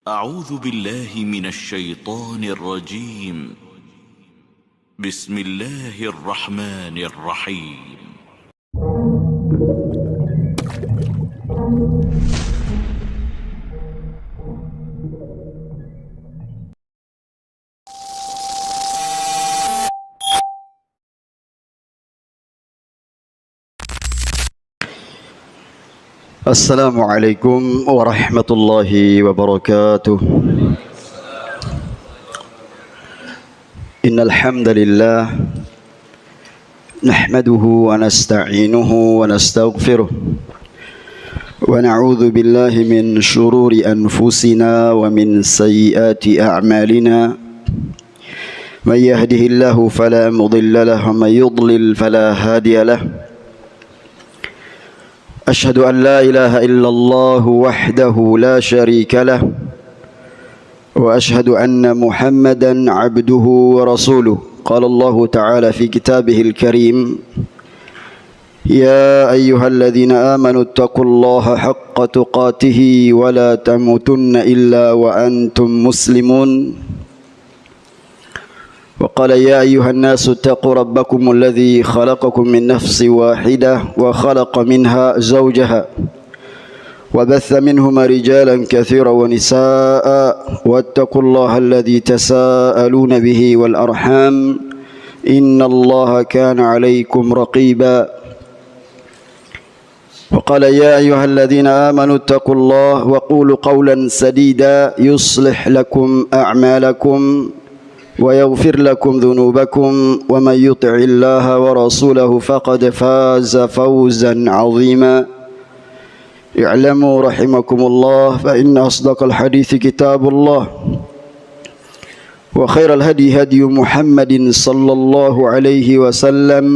أعوذ بالله من الشيطان الرجيم. بسم الله الرحمن الرحيم. Assalamualaikum warahmatullahi wabarakatuh. Innal hamdalillah nahmaduhu wa nasta'inuhu wa nastaghfiruh wa na'udzu billahi min shururi anfusina wa min sayyiati a'malina. Man yahdihillahu fala mudilla lahu wa man yudlil fala hadiya lahu. أشهد أن لا إله إلا الله وحده لا شريك له وأشهد أن محمدا عبده ورسوله. قال الله تعالى في كتابه الكريم: يا أيها الذين آمنوا اتقوا الله حق تقاته ولا تموتن إلا وأنتم مسلمون. وقال: يا أيها الناس اتقوا ربكم الذي خلقكم من نفس واحدة وخلق منها زوجها وبث منهما رجالا كثيرا ونساء واتقوا الله الذي تساءلون به والأرحام إن الله كان عليكم رقيبا. وقال: يا أيها الذين آمنوا اتقوا الله وقولوا قولا سديدا يصلح لكم أعمالكم ويغفر لكم ذنوبكم ومن يطع الله ورسوله فقد فاز فوزا عظيما. اعلموا رحمكم الله فإن أصدق الحديث كتاب الله وخير الهدي هدي محمد صلى الله عليه وسلم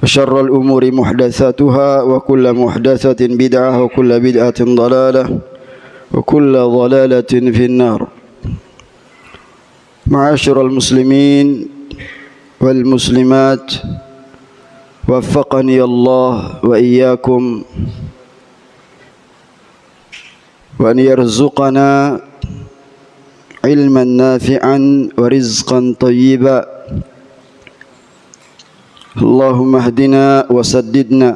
وشر الأمور محدثاتها وكل محدثة بدعة وكل بدعة ضلالة وكل ضلالة في النار. Ma'asyiral muslimin wal muslimat, waffaqani Allah wa iyyakum wa an yarzuqana ilman nafi'an wa rizqan tayyiba. Allahumma hdina wa saddidna.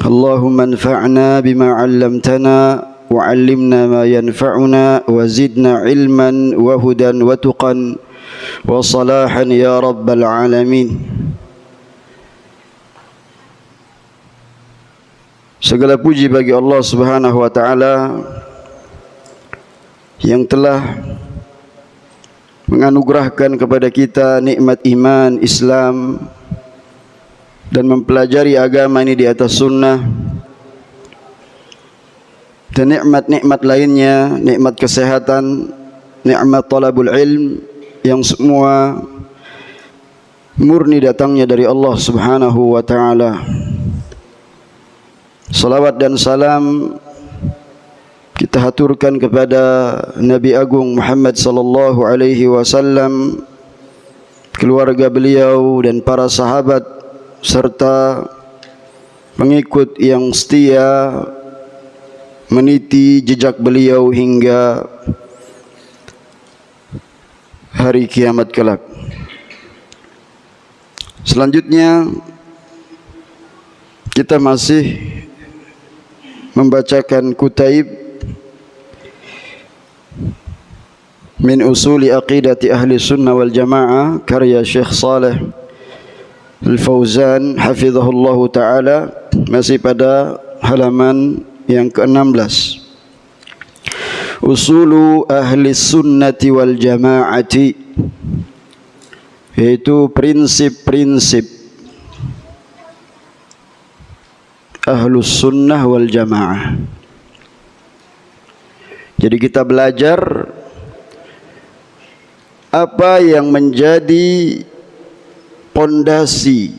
Allahumma anfa'na bima 'allamtana وعلمنا ما ينفعنا وزدنا علما وهدى وتقا وصلاحا يا رب العالمين. Segala puji bagi Allah Subhanahu wa taala yang telah menganugerahkan kepada kita nikmat iman Islam dan mempelajari agama ini di atas sunnah, dan nikmat-nikmat lainnya, nikmat kesehatan, nikmat talabul ilm, yang semua murni datangnya dari Allah Subhanahu wa taala. Salawat dan salam kita haturkan kepada Nabi Agung Muhammad sallallahu alaihi wasallam, keluarga beliau dan para sahabat serta pengikut yang setia meniti jejak beliau hingga hari kiamat kelak. Selanjutnya kita masih membacakan Kutaib min usuli aqidati ahli sunnah wal jamaah karya Syekh Saleh Al-Fauzan hafizahullahu ta'ala, masih pada halaman yang ke-16. Usulu ahli sunnati wal jamaati, yaitu prinsip-prinsip ahlus sunnah wal jamaah. Jadi kita belajar apa yang menjadi pondasi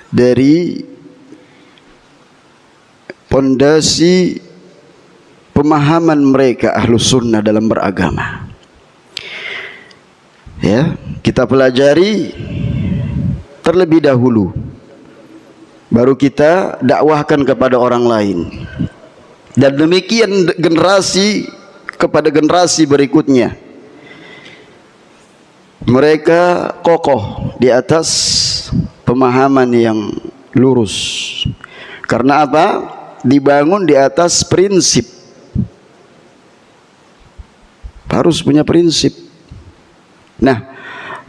dari pondasi pemahaman mereka ahlus sunnah dalam beragama. Ya, kita pelajari terlebih dahulu baru kita dakwahkan kepada orang lain. Dan demikian generasi kepada generasi berikutnya. Mereka kokoh di atas pemahaman yang lurus. Karena apa? Dibangun di atas prinsip. Harus punya prinsip. Nah,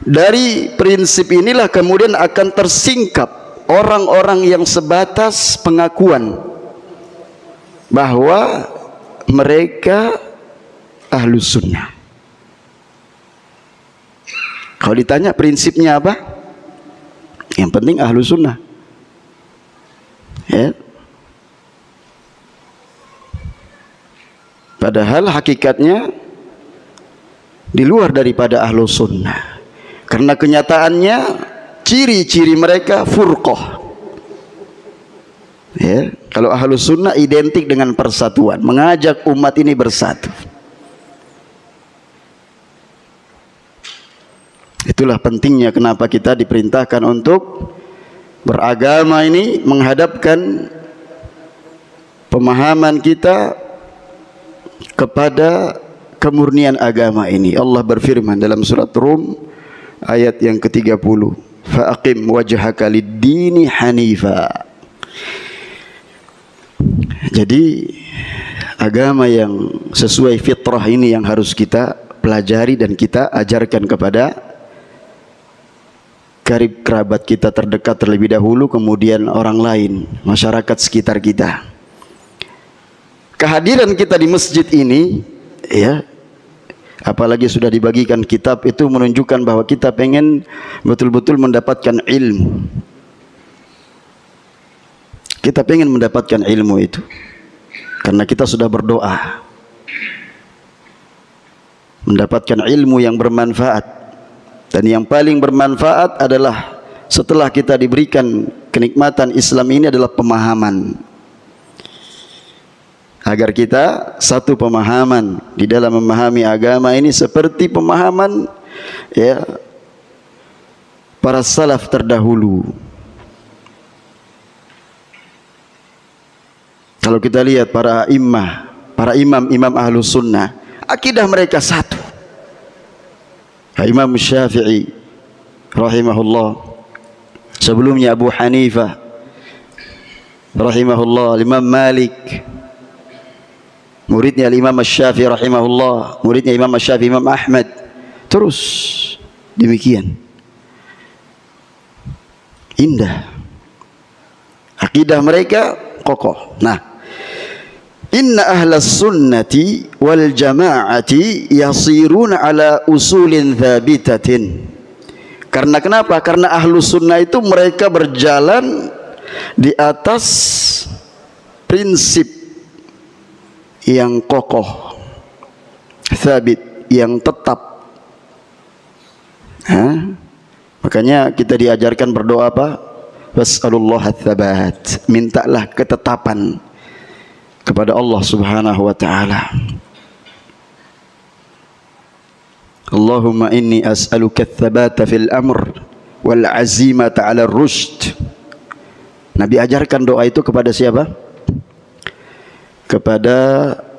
dari prinsip inilah kemudian akan tersingkap orang-orang yang sebatas pengakuan bahwa mereka ahlus sunnah. Kalau ditanya prinsipnya apa? Yang penting ahlus sunnah. Ya. Padahal hakikatnya di luar daripada ahlus sunnah. Karena kenyataannya ciri-ciri mereka furqah. Ya, kalau ahlus sunnah identik dengan persatuan, mengajak umat ini bersatu. Itulah pentingnya kenapa kita diperintahkan untuk beragama ini, menghadapkan pemahaman kita kepada kemurnian agama ini. Allah berfirman dalam surat Rum ayat yang ke-30, fa'aqim wajhaka lid-dini hanifa. Jadi agama yang sesuai fitrah ini yang harus kita pelajari dan kita ajarkan kepada karib kerabat kita terdekat terlebih dahulu, kemudian orang lain, masyarakat sekitar kita. Kehadiran kita di masjid ini, ya, apalagi sudah dibagikan kitab, itu menunjukkan bahwa kita pengen betul-betul mendapatkan ilmu. Kita pengen mendapatkan ilmu itu karena kita sudah berdoa mendapatkan ilmu yang bermanfaat. Dan yang paling bermanfaat adalah setelah kita diberikan kenikmatan Islam ini adalah pemahaman, agar kita satu pemahaman di dalam memahami agama ini seperti pemahaman, ya, para salaf terdahulu. Kalau kita lihat para imam ahlus sunnah, akidah mereka satu. Imam Syafi'i rahimahullah, sebelumnya Abu Hanifah rahimahullah, Imam Malik, muridnya Imam Syafi'i rahimahullah, muridnya Imam Syafi'i Imam Ahmad, terus demikian. Indah akidah mereka, kokoh. Nah, inna ahlas sunnati wal jama'ati yasiruna ala usulin thabitatin. Karena kenapa? Karena ahlus sunnah itu mereka berjalan di atas prinsip yang kokoh, thabit, yang tetap. Makanya kita diajarkan berdoa apa? Was'alullah ats-tsabat. Mintalah ketetapan kepada Allah Subhanahu wa ta'ala. Allahumma inni as'aluka ats-tsabata fil amr wal azimata 'ala ar-rusyd. Nabi ajarkan doa itu kepada siapa? Kepada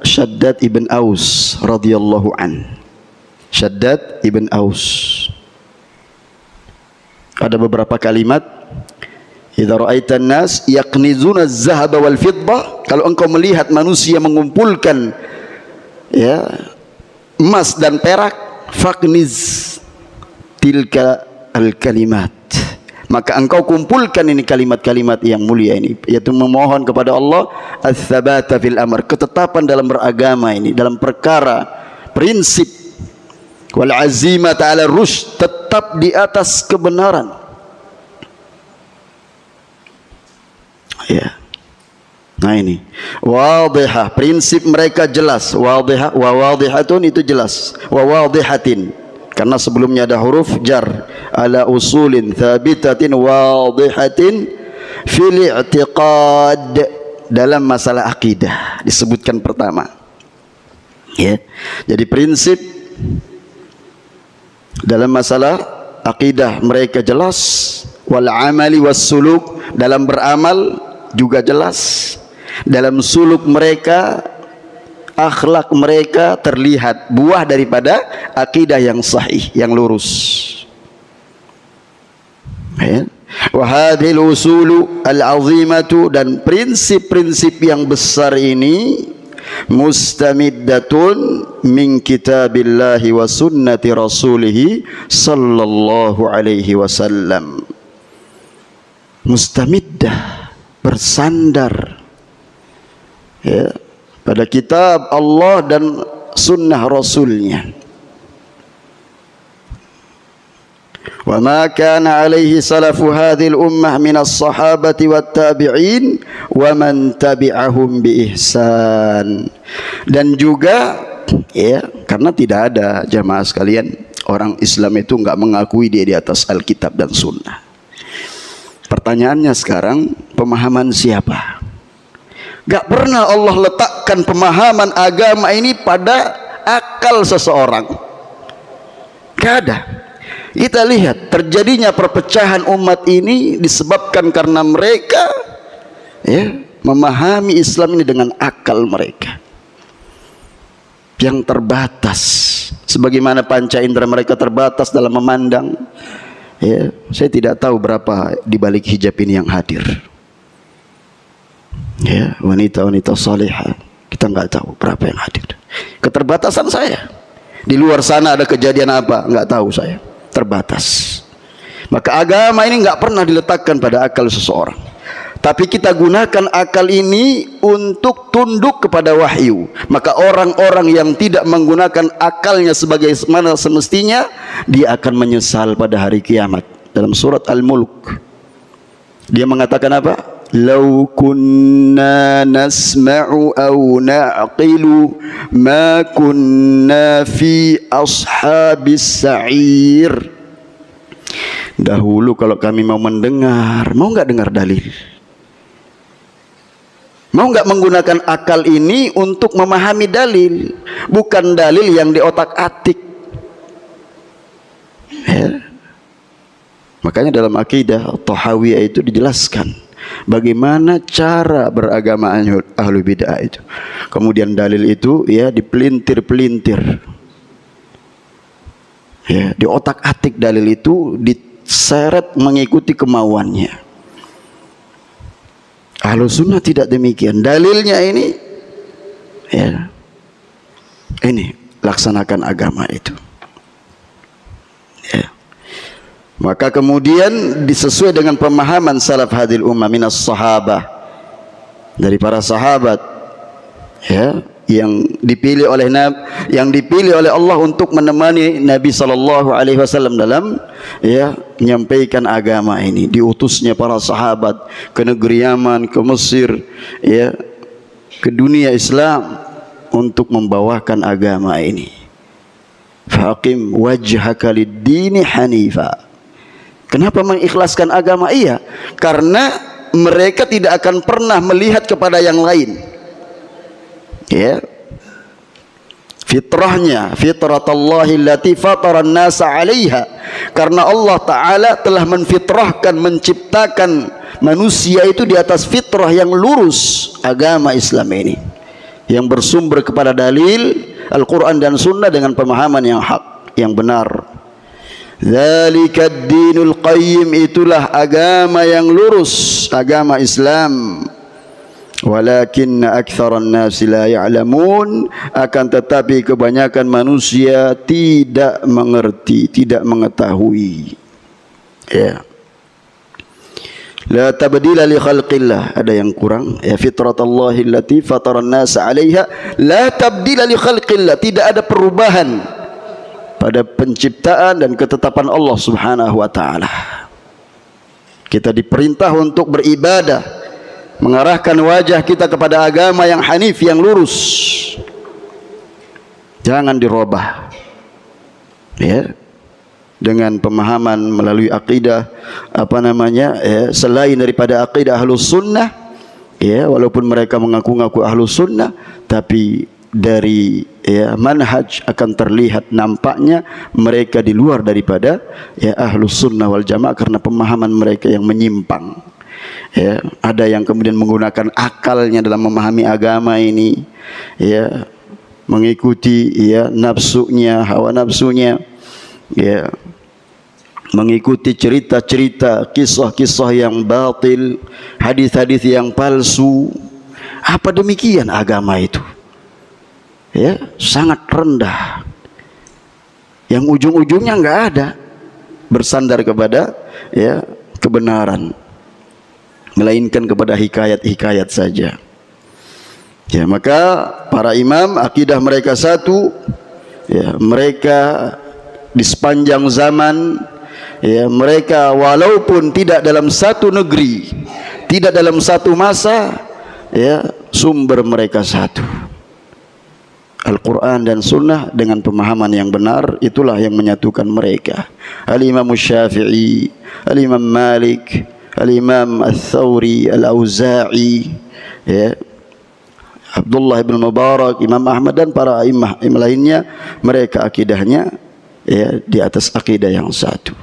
Shaddad ibn Aus radhiyallahu an. Shaddad ibn Aus. Ada beberapa kalimat, idza ra'aitan nas yaqnizuna az-zahaba wal fiddah, kalau engkau melihat manusia mengumpulkan, ya, emas dan perak, faqniz tilka al-kalimat, maka engkau kumpulkan ini kalimat-kalimat yang mulia ini, yaitu memohon kepada Allah ats-tsabata fil amr, ketetapan dalam beragama ini, dalam perkara prinsip, wal azimata 'ala rusyd, tetap di atas kebenaran. Ya. Nah ini wadihah, prinsip mereka jelas. Wadihah, wa wadihatun itu jelas. Wa wadihatin, karena sebelumnya ada huruf jar. Ala usulin thabitatin wadihatin fil i'tiqad, dalam masalah akidah disebutkan pertama. Ya. Jadi prinsip dalam masalah akidah mereka jelas. wal amali was suluk, dalam beramal juga jelas, dalam suluk mereka, akhlak mereka terlihat buah daripada akidah yang sahih, yang lurus. Ya. Wa hadhil usulu al-azimatu, dan prinsip-prinsip yang besar ini mustamiddatun min kitabillahi wa sunnati rasulih sallallahu alaihi wasallam. Mustamiddah, bersandar, ya, pada kitab Allah dan sunnah Rasulnya. Wa ma kana alaihi salafu hadhil ummah minas sahabati wat tabi'in wa man tabi'ahum bi ihsan. Dan juga, ya, karena tidak ada, jamaah sekalian, orang Islam itu enggak mengakui dia di atas Alkitab dan Sunnah. Pertanyaannya sekarang, pemahaman siapa? Gak pernah Allah letakkan pemahaman agama ini pada akal seseorang. Gak ada. Kita lihat terjadinya perpecahan umat ini disebabkan karena mereka, ya, memahami Islam ini dengan akal mereka yang terbatas. Sebagaimana panca indera mereka terbatas dalam memandang. Ya, saya tidak tahu berapa di balik hijab ini yang hadir. Ya, wanita-wanita salihah, kita nggak tahu berapa yang hadir. Keterbatasan saya. Di luar sana ada kejadian apa? Nggak tahu saya. Terbatas. Maka agama ini nggak pernah diletakkan pada akal seseorang. Tapi kita gunakan akal ini untuk tunduk kepada wahyu. Maka orang-orang yang tidak menggunakan akalnya sebagaimana semestinya, dia akan menyesal pada hari kiamat. Dalam surat Al-Mulk, dia mengatakan apa? Lau kunna nasma'u aw na'qilu ma kunna fi ashabis sa'ir. Dahulu kalau kami mau mendengar, mau nggak dengar dalil? Mau nggak menggunakan akal ini untuk memahami dalil, bukan dalil yang di otak-atik. Ya. Makanya dalam akidah Tahawiyah itu dijelaskan bagaimana cara beragama ahlu bid'ah itu. Kemudian dalil itu, ya, dipelintir-pelintir, ya, di otak-atik dalil itu, diseret mengikuti kemauannya. Ahlu sunnah tidak demikian. Dalilnya ini, ya, ini laksanakan agama itu. Ya. Maka kemudian disesuai dengan pemahaman salaf hadil ummah minas sahabah, dari para sahabat, ya, yang dipilih oleh Allah untuk menemani Nabi sallallahu alaihi wasallam dalam, ya, menyampaikan agama ini. Diutusnya para sahabat ke negeri Yaman, ke Mesir, ya, ke dunia Islam untuk membawakan agama ini. Faqim wajhaka lid-dini hanifa. Kenapa mengikhlaskan agama? Iya, karena mereka tidak akan pernah melihat kepada yang lain. Ya, fitrahnya, fitratallahi allati fataran nasa 'alaiha, karena Allah Ta'ala telah menfitrahkan, menciptakan manusia itu di atas fitrah yang lurus, agama Islam ini yang bersumber kepada dalil Al-Quran dan Sunnah dengan pemahaman yang hak, yang benar. Dzalikad dinul qayyim, itulah agama yang lurus, agama Islam. Walakinna aktsaran nasi la ya'lamun, akan tetapi kebanyakan manusia tidak mengerti, tidak mengetahui. Ya. La tabdila li khalqillah, ada yang kurang, ya, fitratallahi allati fataran nasa 'alaiha, la tabdila li khalqillah, tidak ada perubahan pada penciptaan dan ketetapan Allah Subhanahu wa taala. Kita diperintah untuk beribadah, mengarahkan wajah kita kepada agama yang hanif, yang lurus. Jangan dirubah, ya, dengan pemahaman melalui akidah ya, selain daripada akidah Ahlus Sunnah, ya, walaupun mereka mengaku-ngaku Ahlus Sunnah, tapi dari manhaj, akan terlihat nampaknya mereka di luar daripada ahlus sunnah wal jamaah karena pemahaman mereka yang menyimpang. Ada yang kemudian menggunakan akalnya dalam memahami agama ini, mengikuti nafsunya, hawa nafsunya, mengikuti cerita-cerita, kisah-kisah yang batil, hadis-hadis yang palsu. Apa demikian agama itu? Sangat rendah. Yang ujung-ujungnya enggak ada bersandar kepada kebenaran, melainkan kepada hikayat-hikayat saja. Maka para imam akidah mereka satu, mereka di sepanjang zaman, mereka walaupun tidak dalam satu negeri, tidak dalam satu masa, sumber mereka satu, Al-Quran dan Sunnah dengan pemahaman yang benar. Itulah yang menyatukan mereka. Al-Imam Syafi'i, Al-Imam Malik, Al-Imam Al-Thawri, Al-Auza'i, Abdullah ibn Mubarak, Imam Ahmad dan para imam lainnya, mereka akidahnya di atas akidah yang satu.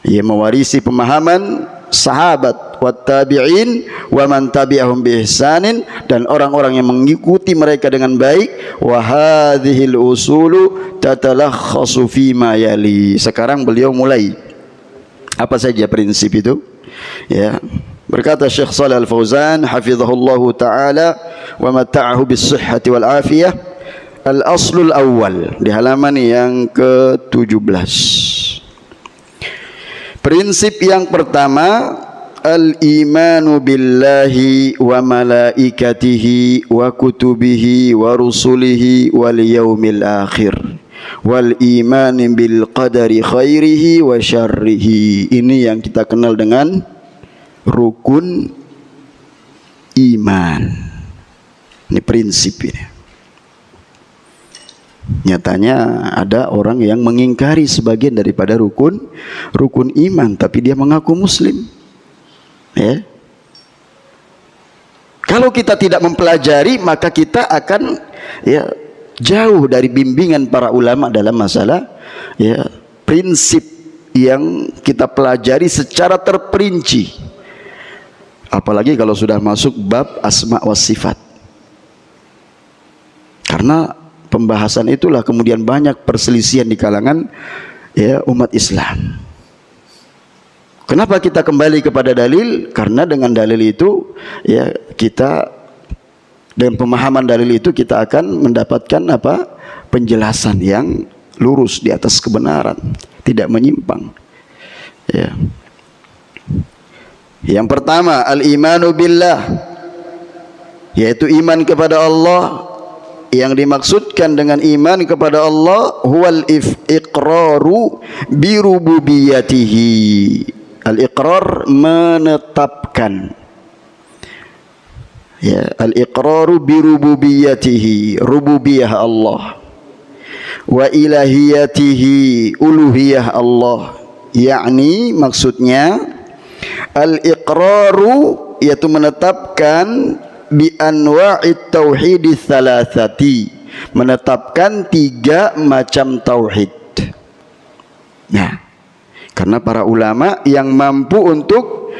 Mewarisi pemahaman sahabat wa tabi'in wa man tabi'ahum bi ihsanin, dan orang-orang yang mengikuti mereka dengan baik. Wa hadhil usulu tatalakhasu fi ma yali. Sekarang beliau mulai apa saja prinsip itu. Berkata Syekh Shalih Al-Fauzan hafizahullahu taala wa mata'ahu bis sihhati wal afiyah, al-aslul awal, di halaman yang ke-17. Prinsip yang pertama, al-imanu billahi wa malaikatihi wa kutubihi wa rusulihi wal yaumil akhir wal iman bil qadari khairihi wa syarrihi. Ini yang kita kenal dengan rukun iman. Ini prinsip ini. Nyatanya ada orang yang mengingkari sebagian daripada rukun iman, tapi dia mengaku muslim. Kalau kita tidak mempelajari, maka kita akan jauh dari bimbingan para ulama dalam masalah prinsip yang kita pelajari secara terperinci. Apalagi kalau sudah masuk bab asma wa sifat. Karena pembahasan itulah kemudian banyak perselisihan di kalangan umat Islam. Kenapa kita kembali kepada dalil? Karena dengan dalil itu kita, dengan pemahaman dalil itu kita akan mendapatkan penjelasan yang lurus di atas kebenaran, tidak menyimpang. Yang pertama, al-imanu billah, yaitu iman kepada Allah. Yang dimaksudkan dengan iman kepada Allah huwal iqraru bi rububiyatihi. Al-iqrar menetapkan. Al-iqraru bi rububiyatihi, rububiyah Allah. Wa ilahiyatihi, uluhiyah Allah. Yakni maksudnya al-iqraru yaitu menetapkan bi anwa'it tauhid tsalatsati, menetapkan 3 macam tauhid. Karena para ulama yang mampu untuk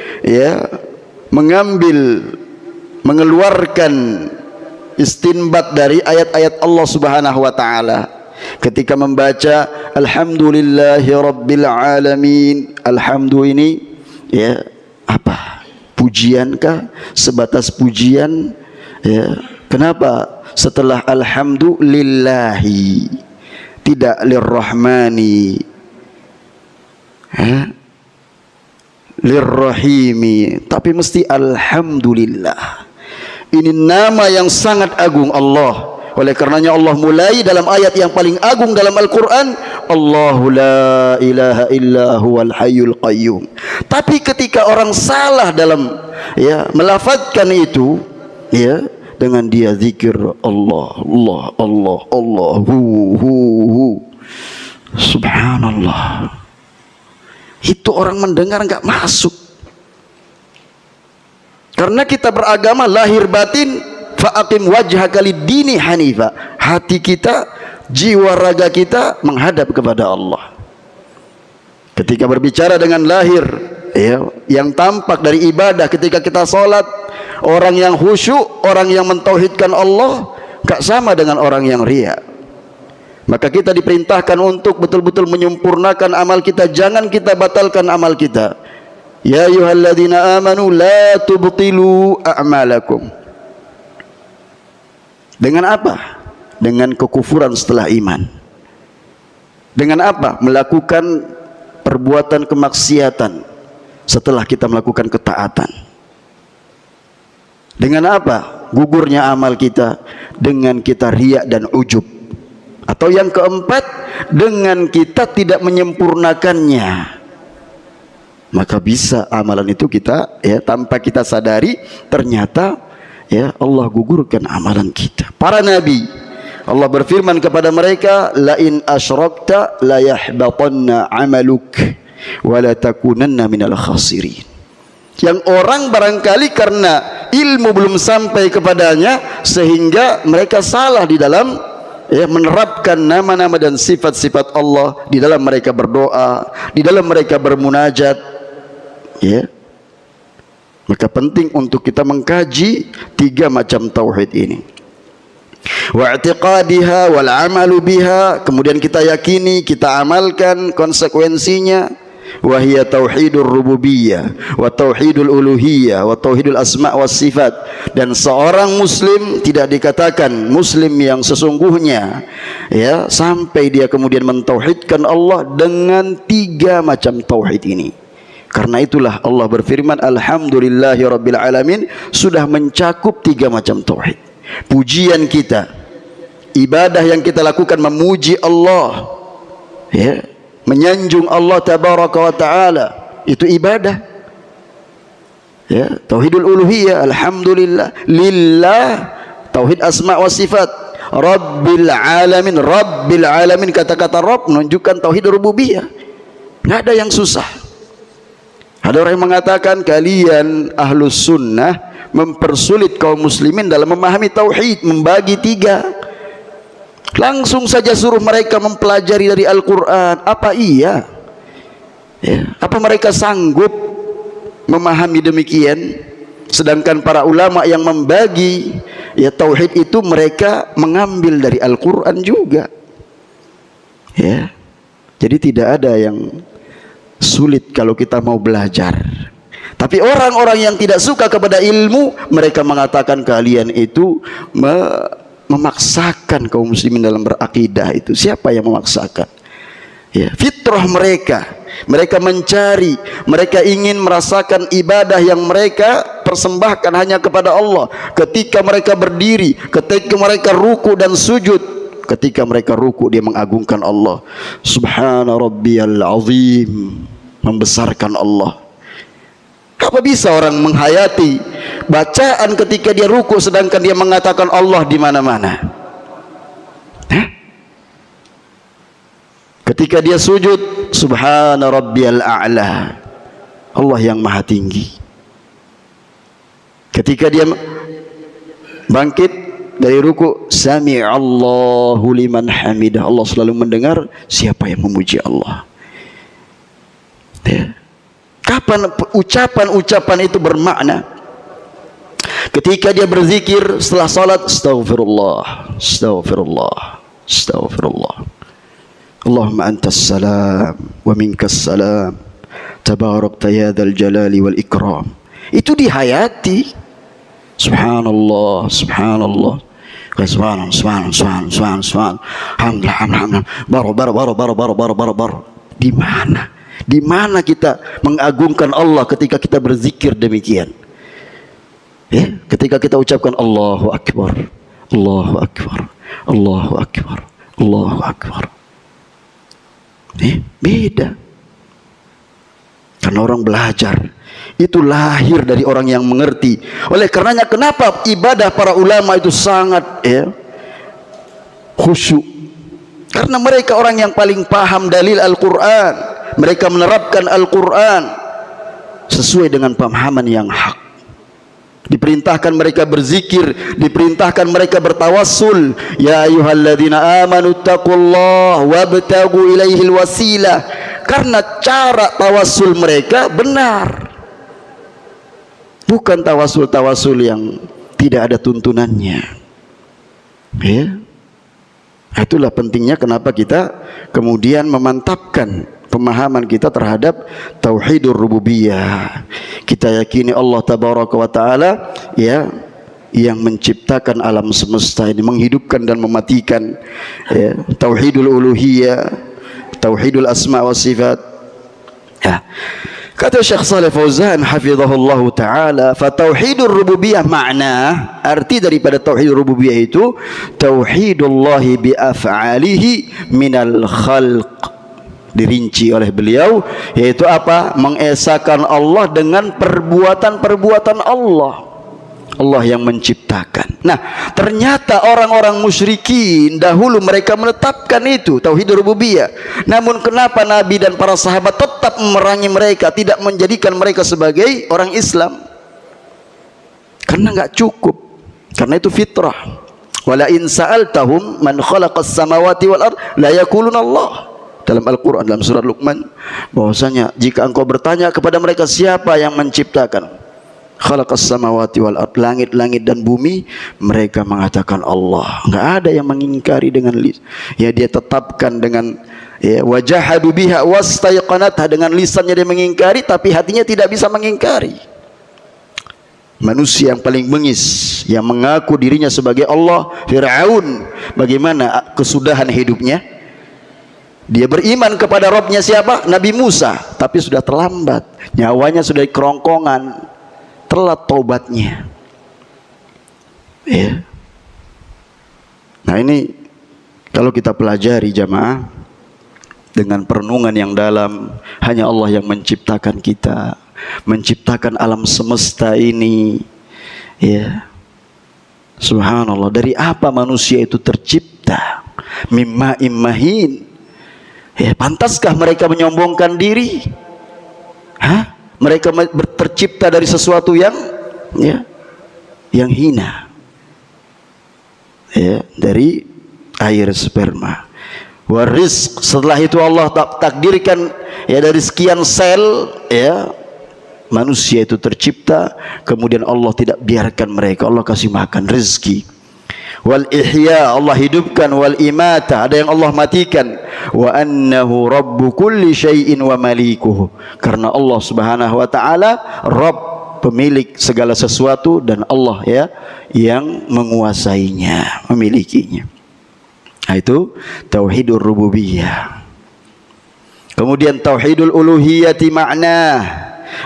mengeluarkan istinbat dari ayat-ayat Allah Subhanahu wa taala ketika membaca alhamdulillahi rabbil alamin. Alhamdu ini apa? Pujiankah? Sebatas pujian? Kenapa setelah alhamdulillahi tidak lirrahmani, lirrahimi, tapi mesti alhamdulillah? Ini nama yang sangat agung Allah. Oleh karenanya Allah mulai dalam ayat yang paling agung dalam Al-Quran, Allahu la ilaha illa huwal hayyul qayyum. Tapi ketika orang salah dalam melafadzkan itu, dengan dia zikir Allah, hu, subhanallah, itu orang mendengar enggak masuk. Karena kita beragama lahir batin Fa'aqim wajhaka lid-dini hanifa. Hati kita, jiwa raga kita menghadap kepada Allah. Ketika berbicara dengan lahir, ya, yang tampak dari ibadah ketika kita sholat, orang yang khusyuk, orang yang mentauhidkan Allah, gak sama dengan orang yang riya. Maka kita diperintahkan untuk betul-betul menyempurnakan amal kita. Jangan kita batalkan amal kita. Ya ayyuhalladzina amanu la tubtilu a'malakum. Dengan apa? Dengan kekufuran setelah iman. Dengan apa? Melakukan perbuatan kemaksiatan setelah kita melakukan ketaatan. Dengan apa? Gugurnya amal kita. Dengan kita riya dan ujub. Atau yang keempat, dengan kita tidak menyempurnakannya. Maka bisa amalan itu kita, ya, tanpa kita sadari, ternyata, ya, Allah gugurkan amalan kita. Para nabi, Allah berfirman kepada mereka, la in asyrakta la yahbatanna amaluk wa la takunanna minal khasirin. Yang orang barangkali karena ilmu belum sampai kepadanya sehingga mereka salah di dalam, ya, menerapkan nama-nama dan sifat-sifat Allah di dalam mereka berdoa, di dalam mereka bermunajat, ya. Maka penting untuk kita mengkaji 3 macam tauhid ini. Wa i'tiqadiha wal amalu biha, kemudian kita yakini, kita amalkan konsekuensinya. Wa hiya tauhidur rububiyyah wa tauhidul uluhiyyah wa tauhidul asma' was sifat. Dan seorang muslim tidak dikatakan muslim yang sesungguhnya, ya, sampai dia kemudian mentauhidkan Allah dengan 3 macam tauhid ini. Karena itulah Allah berfirman, alhamdulillahirabbil alamin, sudah mencakup 3 macam tauhid. Pujian kita, ibadah yang kita lakukan memuji Allah, ya, menyanjung Allah tabaraka wa ta'ala, itu ibadah, ya. Tauhidul uluhiyah, alhamdulillah, lillah, tauhid asma wa sifat, rabbil alamin. Rabbil alamin, kata-kata Rabb menunjukkan tauhid rububiyah. Nggak ada yang susah. Ada orang yang mengatakan kalian ahlus sunnah mempersulit kaum muslimin dalam memahami tauhid, membagi 3. Langsung saja suruh mereka mempelajari dari Al-Quran. Apa iya? Ya. Apa mereka sanggup memahami demikian? Sedangkan para ulama yang membagi, ya, tauhid itu mereka mengambil dari Al-Quran juga, ya. Jadi tidak ada yang sulit kalau kita mau belajar. Tapi orang-orang yang tidak suka kepada ilmu, mereka mengatakan kalian itu memaksakan kaum muslimin dalam berakidah. Itu siapa yang memaksakan? Ya, fitrah mereka. Mereka mencari, mereka ingin merasakan ibadah yang mereka persembahkan hanya kepada Allah. Ketika mereka berdiri, ketika mereka ruku dan sujud, ketika mereka ruku dia mengagungkan Allah. Subhana rabbiyal azim, membesarkan Allah. Apa bisa orang menghayati bacaan ketika dia ruku sedangkan dia mengatakan Allah di mana-mana? Ketika dia sujud, subhana rabbiyal a'la, Allah yang maha tinggi. Ketika dia bangkit dari ruku, sami'allahu liman hamidah, Allah selalu mendengar siapa yang memuji Allah. Ya. Kapan ucapan-ucapan itu bermakna? Ketika dia berzikir setelah salat, astaghfirullah, astaghfirullah, astaghfirullah, Allahumma antas salam wa minkas salam, tabarakta ya dzal jalali wal ikram. Itu dihayati. Subhanallah, subhanallah, subhanallah, subhanallah, subhanallah, alhamdulillah, bar. Di mana? Di mana kita mengagungkan Allah ketika kita berzikir demikian? Ya, ketika kita ucapkan Allahu Akbar, Allahu Akbar, Allahu Akbar, Allahu Akbar. Beda. Karena orang belajar itu lahir dari orang yang mengerti. Oleh karenanya kenapa ibadah para ulama itu sangat, ya, khusyuk? Karena mereka orang yang paling paham dalil Al-Quran. Mereka menerapkan Al-Quran sesuai dengan pemahaman yang hak. Diperintahkan mereka berzikir, diperintahkan mereka bertawassul. Ya ayyuhalladzina amanu taqullaha wabtagu ilaihil wasilah. Karena cara tawassul mereka benar, bukan tawasul yang tidak ada tuntunannya. Ya, itulah pentingnya kenapa kita kemudian memantapkan pemahaman kita terhadap tauhidur rububiyah. Kita yakini Allah tabaraka wa taala ya yang menciptakan alam semesta ini, menghidupkan dan mematikan, ya. Tauhidul uluhiyah, tauhidul asma wa sifat. Ya. Kata Syekh Shalih Fauzan hafizahullah taala, fa tauhidur rububiyah makna, arti daripada tauhidur rububiyah itu tauhidullahi bi af'alihi minal khalq. Dirinci oleh beliau, yaitu apa? Mengesahkan Allah dengan perbuatan-perbuatan Allah. Allah yang menciptakan. Nah, ternyata orang-orang musyrikin dahulu mereka menetapkan itu tauhid rububiyah. Namun kenapa Nabi dan para sahabat tetap memerangi mereka, tidak menjadikan mereka sebagai orang Islam? Karena enggak cukup. Karena itu fitrah. Wala in sa'altahum man khalaqas samawati wal ard la yaquluna Allah. Dalam Al-Quran, dalam surat Luqman, bahwasanya jika engkau bertanya kepada mereka siapa yang menciptakan khalaqas samawati wal ard, langit-langit dan bumi, mereka mengatakan Allah. Enggak ada yang mengingkari dengan ya dia tetapkan dengan ya wajahadu biha wastaiqanatha, dengan lisannya dia mengingkari tapi hatinya tidak bisa mengingkari. Manusia yang paling bengis yang mengaku dirinya sebagai Allah, Fir'aun, bagaimana kesudahan hidupnya? Dia beriman kepada Rabbnya siapa? Nabi Musa, tapi sudah terlambat, nyawanya sudah di kerongkongan, telat taubatnya. Ya. Nah ini kalau kita pelajari jamaah dengan perenungan yang dalam, hanya Allah yang menciptakan kita, menciptakan alam semesta ini. Ya, subhanallah, dari apa manusia itu tercipta? Mimma immahin. Ya, pantaskah mereka menyombongkan diri? Hah? Mereka tercipta dari sesuatu yang ya, yang hina. Ya, dari air sperma. Warizq, setelah itu Allah takdirkan ya dari sekian sel ya manusia itu tercipta, kemudian Allah tidak biarkan mereka, Allah kasih makan rezeki. Wal ihya, Allah hidupkan. Wal imata, ada yang Allah matikan. Wa annahu rabbu kulli syai'in wa malikuhu, karena Allah subhanahu wa ta'ala Rabb, pemilik segala sesuatu, dan Allah ya yang menguasainya, memilikinya. Nah, itu tauhidur rububiyah. Kemudian tauhidul uluhiyati makna.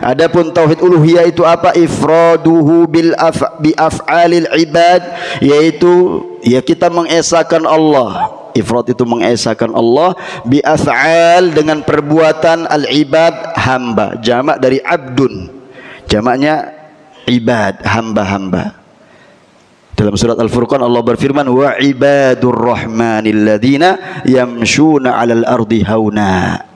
Adapun tauhid uluhiyah itu apa? Ifraduhu bi af'alil ibad, yaitu ya kita mengesahkan Allah. Ifrad itu mengesahkan Allah, bi af'al, dengan perbuatan, al ibad hamba, jamak dari abdun, jamaknya ibad, hamba-hamba. Dalam surat Al-Furqan Allah berfirman, wa ibadur rahmanil ladzina yamshuna 'alal ardi hauna.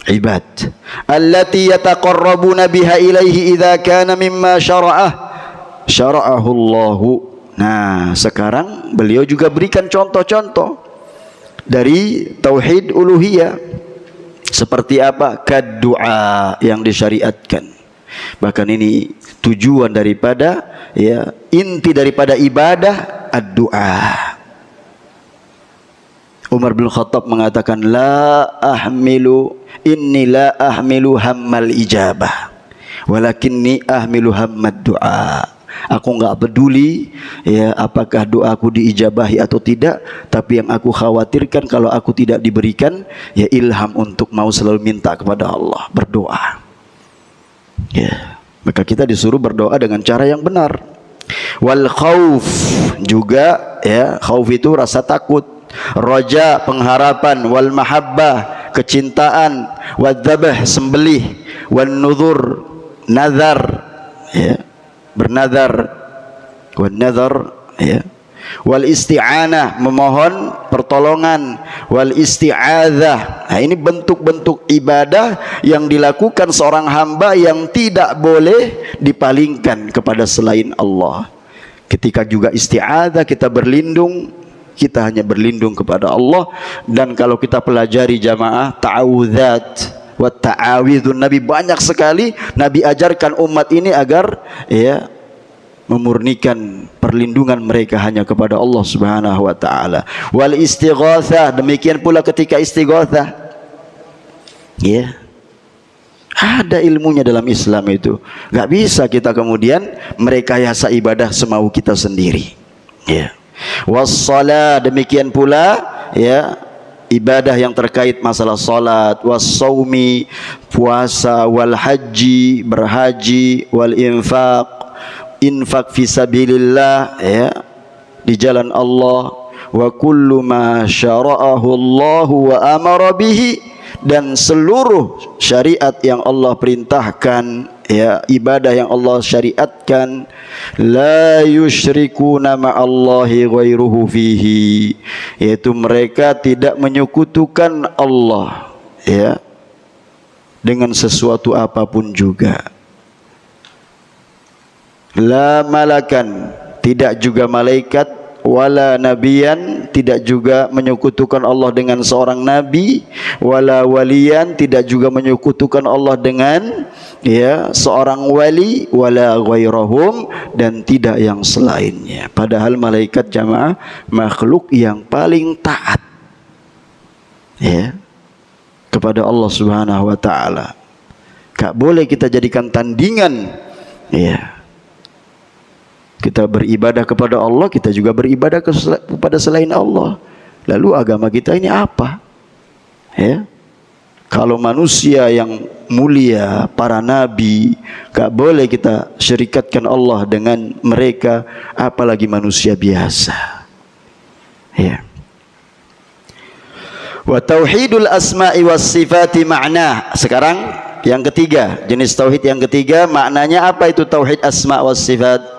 Ibad allati yataqarrabuna biha ilaihi idza kana mimma syara'ahu Allahu. Nah, sekarang beliau juga berikan contoh-contoh dari tauhid uluhiyah. Seperti apa? Kaddu'a, yang disyariatkan. Bahkan ini tujuan daripada ya inti daripada ibadah, ad-du'a. Umar bin Khattab mengatakan, inni la ahmilu hammal ijabah walakinni ahmilu hammad du'a. Aku enggak peduli ya apakah doaku diijabahi atau tidak, tapi yang aku khawatirkan kalau aku tidak diberikan ya ilham untuk mau selalu minta kepada Allah, berdoa. Ya, maka kita disuruh berdoa dengan cara yang benar. Wal khauf, juga ya, khauf itu rasa takut. Raja, pengharapan. Wal mahabbah, kecintaan. Wal dzabh, sembelih. Wal nuzur, nazar, ya, bernazar. Wal nazar, ya, wal isti'anah, memohon pertolongan, wal isti'adzah. Nah, ini bentuk-bentuk ibadah yang dilakukan seorang hamba yang tidak boleh dipalingkan kepada selain Allah. Ketika juga isti'adzah, kita berlindung, kita hanya berlindung kepada Allah. Dan kalau kita pelajari jamaah ta'awudzat wa ta'awidun, Nabi banyak sekali Nabi ajarkan umat ini agar ya memurnikan perlindungan mereka hanya kepada Allah Subhanahu wa taala. Wal istighatsah, demikian pula ketika istighatsah. Ya. Ada ilmunya dalam Islam itu. Enggak bisa kita kemudian merekayasa ibadah semau kita sendiri. Ya. Wassalat, demikian pula ya ibadah yang terkait masalah salat, wassaumi, puasa, wal haji, berhaji, wal infak fi sabilillah, ya, di jalan Allah, wa kullu ma syara'ahu Allah wa amara bihi, dan seluruh syariat yang Allah perintahkan, ya, ibadah yang Allah syariatkan, la yusyrikuna ma'allahi ghairuhu fihi, yaitu mereka tidak menyekutukan Allah, ya, dengan sesuatu apapun juga. La malakan, tidak juga malaikat, wala nabiyan, tidak juga menyekutukan Allah dengan seorang nabi, wala waliyan, tidak juga menyekutukan Allah dengan ya seorang wali, wala ghairahum, dan tidak yang selainnya. Padahal malaikat jamaah makhluk yang paling taat ya kepada Allah Subhanahu wa taala. Enggak boleh kita jadikan tandingan ya. Kita beribadah kepada Allah, kita juga beribadah kepada selain Allah. Lalu agama kita ini apa? Ya. Kalau manusia yang mulia, para nabi, gak boleh kita syirikatkan Allah dengan mereka, apalagi manusia biasa. Ya. Wa tauhidul asma'i was sifati ma'na. Sekarang yang ketiga, jenis tauhid yang ketiga, maknanya apa itu tauhid asma' was sifat?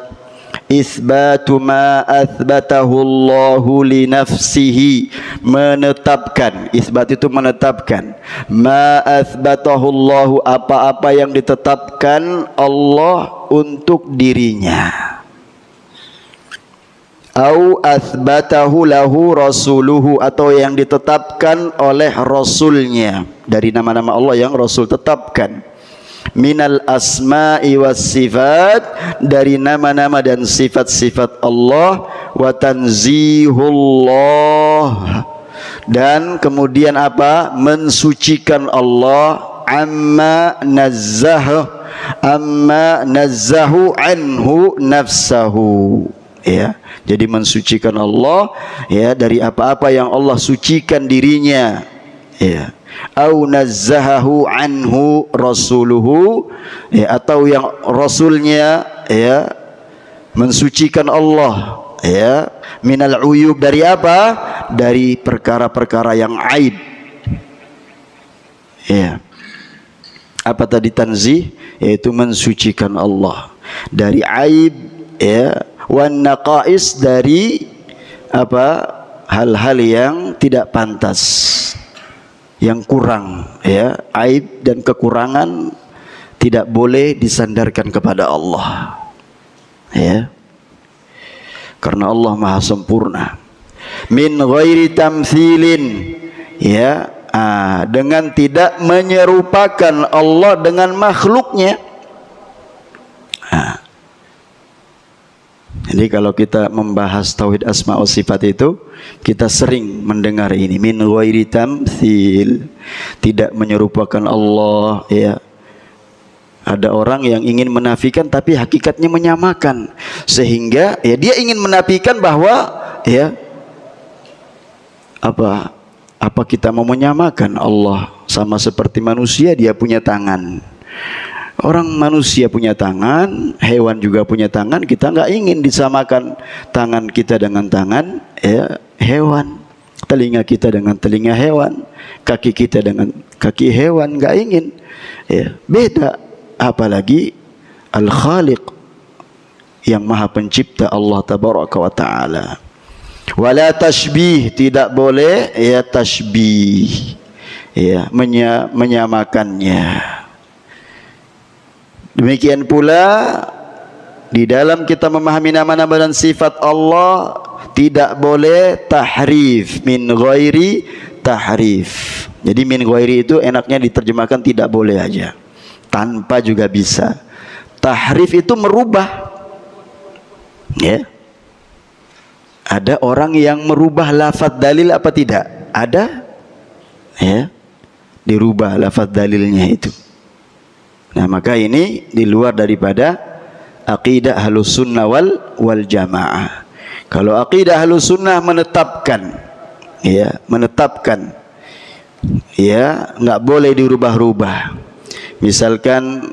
Itsbatu ma atsbatahu Allahu li nafsihi, menetapkan. Itsbat itu menetapkan. Ma atsbatahu Allahu, apa-apa yang ditetapkan Allah untuk dirinya. Au atsbatahu lahu rasuluhu, atau yang ditetapkan oleh rasulnya dari nama-nama Allah yang Rasul tetapkan. Minal asma'i was sifat, dari nama-nama dan sifat-sifat Allah, wa tanzihullah, dan kemudian apa? Mensucikan Allah, amma nazzahu anhu nafsahu, ya. Jadi mensucikan Allah ya dari apa-apa yang Allah sucikan dirinya, ya. Au nazzahahu anhu rasuluhu, ya, atau yang rasulnya ya mensucikan Allah ya minal uyub, dari apa? Dari perkara-perkara yang aib. Ya. Apa tadi tanzih? Yaitu mensucikan Allah dari aib ya, wan naqais, dari apa? Hal-hal yang tidak pantas, yang kurang ya, aib dan kekurangan tidak boleh disandarkan kepada Allah ya, karena Allah maha sempurna. Min ghairi tamtsilin ya, dengan tidak menyerupakan Allah dengan makhluknya. Jadi kalau kita membahas tauhid asma wa sifat itu, kita sering mendengar ini, min ghairi tamtsil, tidak menyerupakan Allah ya. Ada orang yang ingin menafikan tapi hakikatnya menyamakan, sehingga ya dia ingin menafikan bahwa ya apa kita mau menyamakan Allah sama seperti manusia, dia punya tangan. Orang manusia punya tangan, hewan juga punya tangan. Kita nggak ingin disamakan tangan kita dengan tangan ya hewan, telinga kita dengan telinga hewan, kaki kita dengan kaki hewan, nggak ingin ya, beda. Apalagi Al-Khaliq yang maha pencipta Allah Tabaraka wa Ta'ala. Wala tashbih, tidak boleh ya tashbih, ya menyamakannya. Demikian pula di dalam kita memahami nama-nama dan sifat Allah tidak boleh tahrif, min ghairi tahrif. Jadi min ghairi itu enaknya diterjemahkan tidak boleh aja, tanpa juga bisa. Tahrif itu merubah, ya. Ada orang yang merubah lafaz dalil apa tidak? Ada, ya, dirubah lafaz dalilnya itu. Nah, maka ini di luar daripada aqidah Ahlus Sunnah wal Jamaah. Kalau aqidah Ahlus Sunnah menetapkan, ya, nggak boleh dirubah-rubah. Misalkan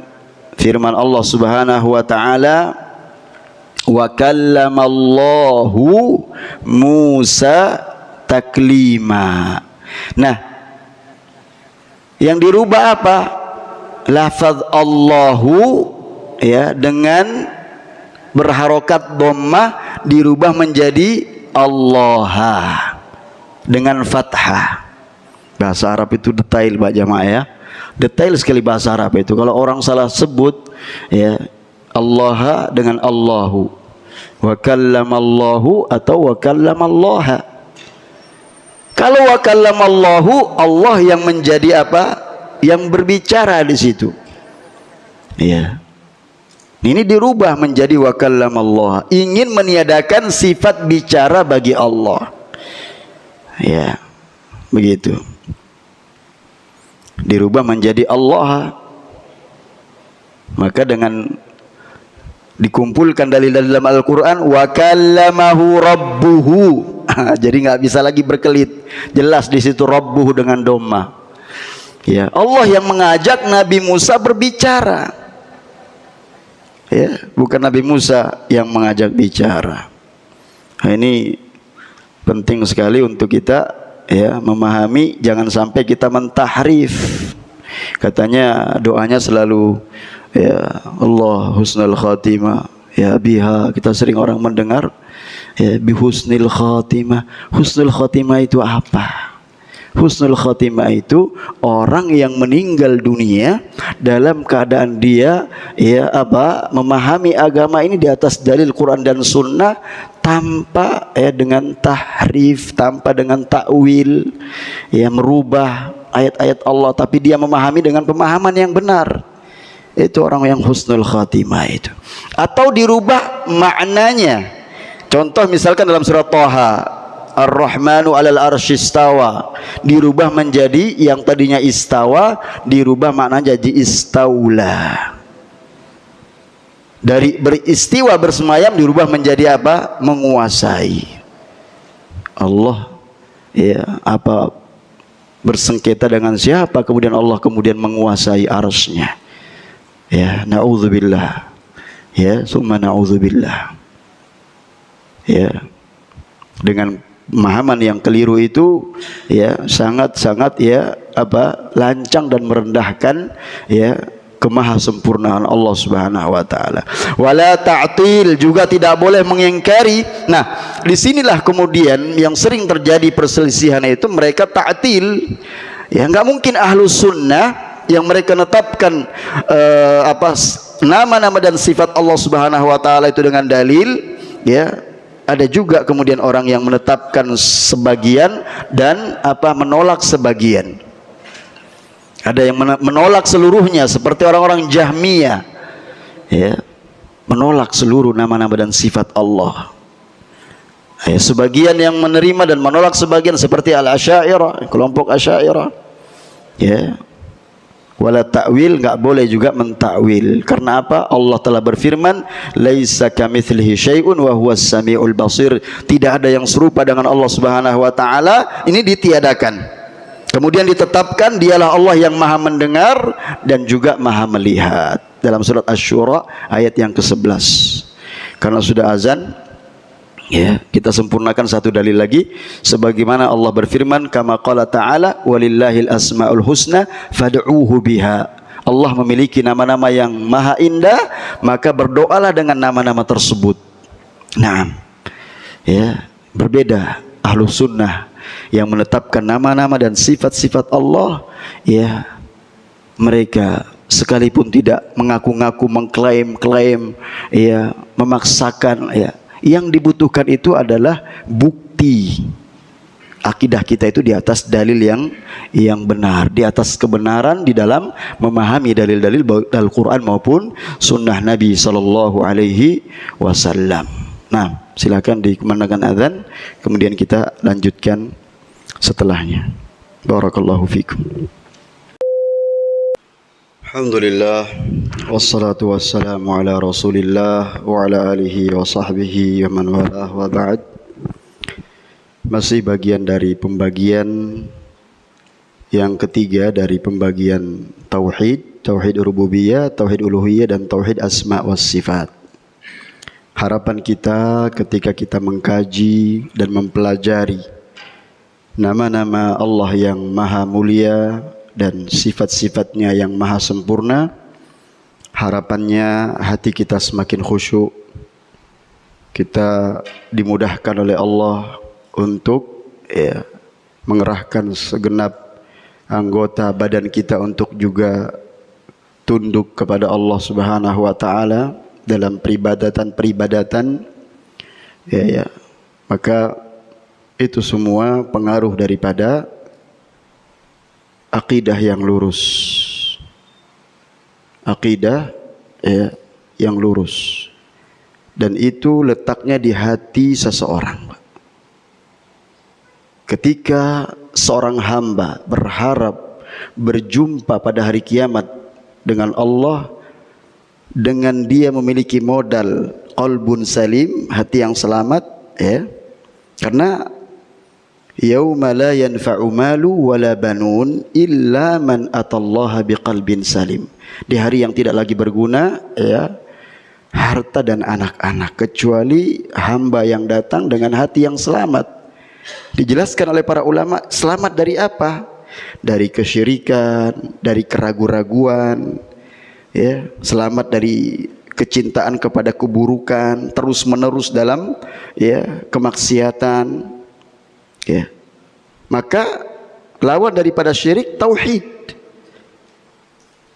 firman Allah Subhanahu wa taala, wa kallamallahu Musa taklima. Nah, yang dirubah apa? Lafaz Allahu, ya, dengan berharokat dhammah dirubah menjadi Allah dengan fathah. Bahasa Arab itu detail, Pak Jamaah, ya. Detail sekali bahasa Arab itu. Kalau orang salah sebut, ya, Allah dengan Allahu, wa kallamallahu atau wa kallamallaha. Kalau wa kallamallahu, Allah yang menjadi apa? Yang berbicara di situ. Ya. Ini dirubah menjadi wa kallamallaha, ingin meniadakan sifat bicara bagi Allah. Ya. Begitu. Dirubah menjadi Allah. Maka dengan dikumpulkan dalil-dalil dalam Al-Quran, wa kallamahu rabbuhu, jadi nggak bisa lagi berkelit, jelas di situ rabbuhu dengan dhamma. Ya, Allah yang mengajak Nabi Musa berbicara, ya, bukan Nabi Musa yang mengajak bicara. Nah, ini penting sekali untuk kita, ya, memahami, jangan sampai kita mentahrif. Katanya doanya selalu, ya, Allah husnul khatimah, ya, biha, kita sering orang mendengar, ya, bi husnul khatimah. Husnul khatimah itu apa? Husnul khatimah itu orang yang meninggal dunia dalam keadaan dia, ya, apa, memahami agama ini di atas dalil Quran dan Sunnah, tanpa, ya, dengan tahrif, tanpa dengan takwil, ya, merubah ayat-ayat Allah, tapi dia memahami dengan pemahaman yang benar. Itu orang yang husnul khatimah itu. Atau dirubah maknanya. Contoh misalkan dalam surat Thaha, Ar-Rahmanu 'alal arsy istawa, dirubah menjadi yang tadinya istawa, dirubah maknanya jadi istaula. Dari beristiwa bersemayam dirubah menjadi apa? Menguasai. Allah, ya, apa, bersengketa dengan siapa, kemudian Allah kemudian menguasai arsy-Nya. Ya, na'udzubillah. Ya, summa na'udzubillah. Ya, dengan pemahaman yang keliru itu, ya, sangat-sangat, ya, apa, lancang dan merendahkan, ya, kemahasempurnaan Allah Subhanahu wa taala. Wala ta'til, juga tidak boleh mengingkari. Nah, disinilah kemudian yang sering terjadi perselisihan itu, mereka ta'til. Ya, enggak mungkin Ahlus Sunnah yang mereka netapkan apa, nama-nama dan sifat Allah Subhanahu wa taala itu dengan dalil, ya. Ada juga kemudian orang yang menetapkan sebagian dan apa, menolak sebagian. Ada yang menolak seluruhnya, seperti orang-orang Jahmiyah, ya, menolak seluruh nama-nama dan sifat Allah. Ya, sebagian yang menerima dan menolak sebagian, seperti Al-Asy'ariyah, kelompok Asy'ariyah. Ya. Wala ta'wil, enggak boleh juga mentakwil. Karena apa? Allah telah berfirman, laisa kamitslihi syai'un wa huwas samiul basir. Tidak ada yang serupa dengan Allah Subhanahu wa taala. Ini ditiadakan. Kemudian ditetapkan dialah Allah yang Maha mendengar dan juga Maha melihat. Dalam surat Asy-Syura ayat yang ke-11. Karena sudah azan, ya, kita sempurnakan satu dalil lagi, sebagaimana Allah berfirman, kama qala ta'ala, walillahil asmaul husna fad'uuhu biha. Allah memiliki nama-nama yang maha indah, maka berdoalah dengan nama-nama tersebut. Nah, ya, Berbeda Ahlus Sunnah yang menetapkan nama-nama dan sifat-sifat Allah, ya, mereka sekalipun tidak mengaku-ngaku, mengklaim-klaim, ya, memaksakan, ya, yang dibutuhkan itu adalah bukti. Akidah kita itu di atas dalil yang benar, di atas kebenaran di dalam memahami dalil-dalil Al-Quran maupun Sunnah Nabi Sallallahu Alaihi Wasallam. Nah, silakan dikumandangkan azan, kemudian kita lanjutkan setelahnya. Barakallahu fikum. Alhamdulillah, wassalatu wassalamu ala Rasulillah wa ala alihi wa sahbihi wa man walah, wa ba'd. Masih bagian dari pembagian yang ketiga dari pembagian tauhid, tauhid rububiyah, tauhid uluhiyah, dan tauhid asma was sifat. Harapan kita ketika kita mengkaji dan mempelajari nama-nama Allah yang maha mulia dan sifat-sifatnya yang maha sempurna, harapannya hati kita semakin khusyuk, kita dimudahkan oleh Allah untuk, ya, mengerahkan segenap anggota badan kita untuk juga tunduk kepada Allah Subhanahu wa taala dalam peribadatan, ya, maka itu semua pengaruh daripada akidah yang lurus, akidah, ya, yang lurus, dan itu letaknya di hati seseorang. Ketika seorang hamba berharap berjumpa pada hari kiamat dengan Allah, dengan dia memiliki modal qalbun salim, hati yang selamat, ya, karena yauma la yanfa'u malu wala banun illa man atallaha biqalbin salim. Di hari yang tidak lagi berguna, ya, harta dan anak-anak, kecuali hamba yang datang dengan hati yang selamat. Dijelaskan oleh para ulama, selamat dari apa? Dari kesyirikan, dari keraguan-raguan, ya, selamat dari kecintaan kepada keburukan, terus menerus dalam, ya, kemaksiatan, ya. Maka lawan daripada syirik tauhid.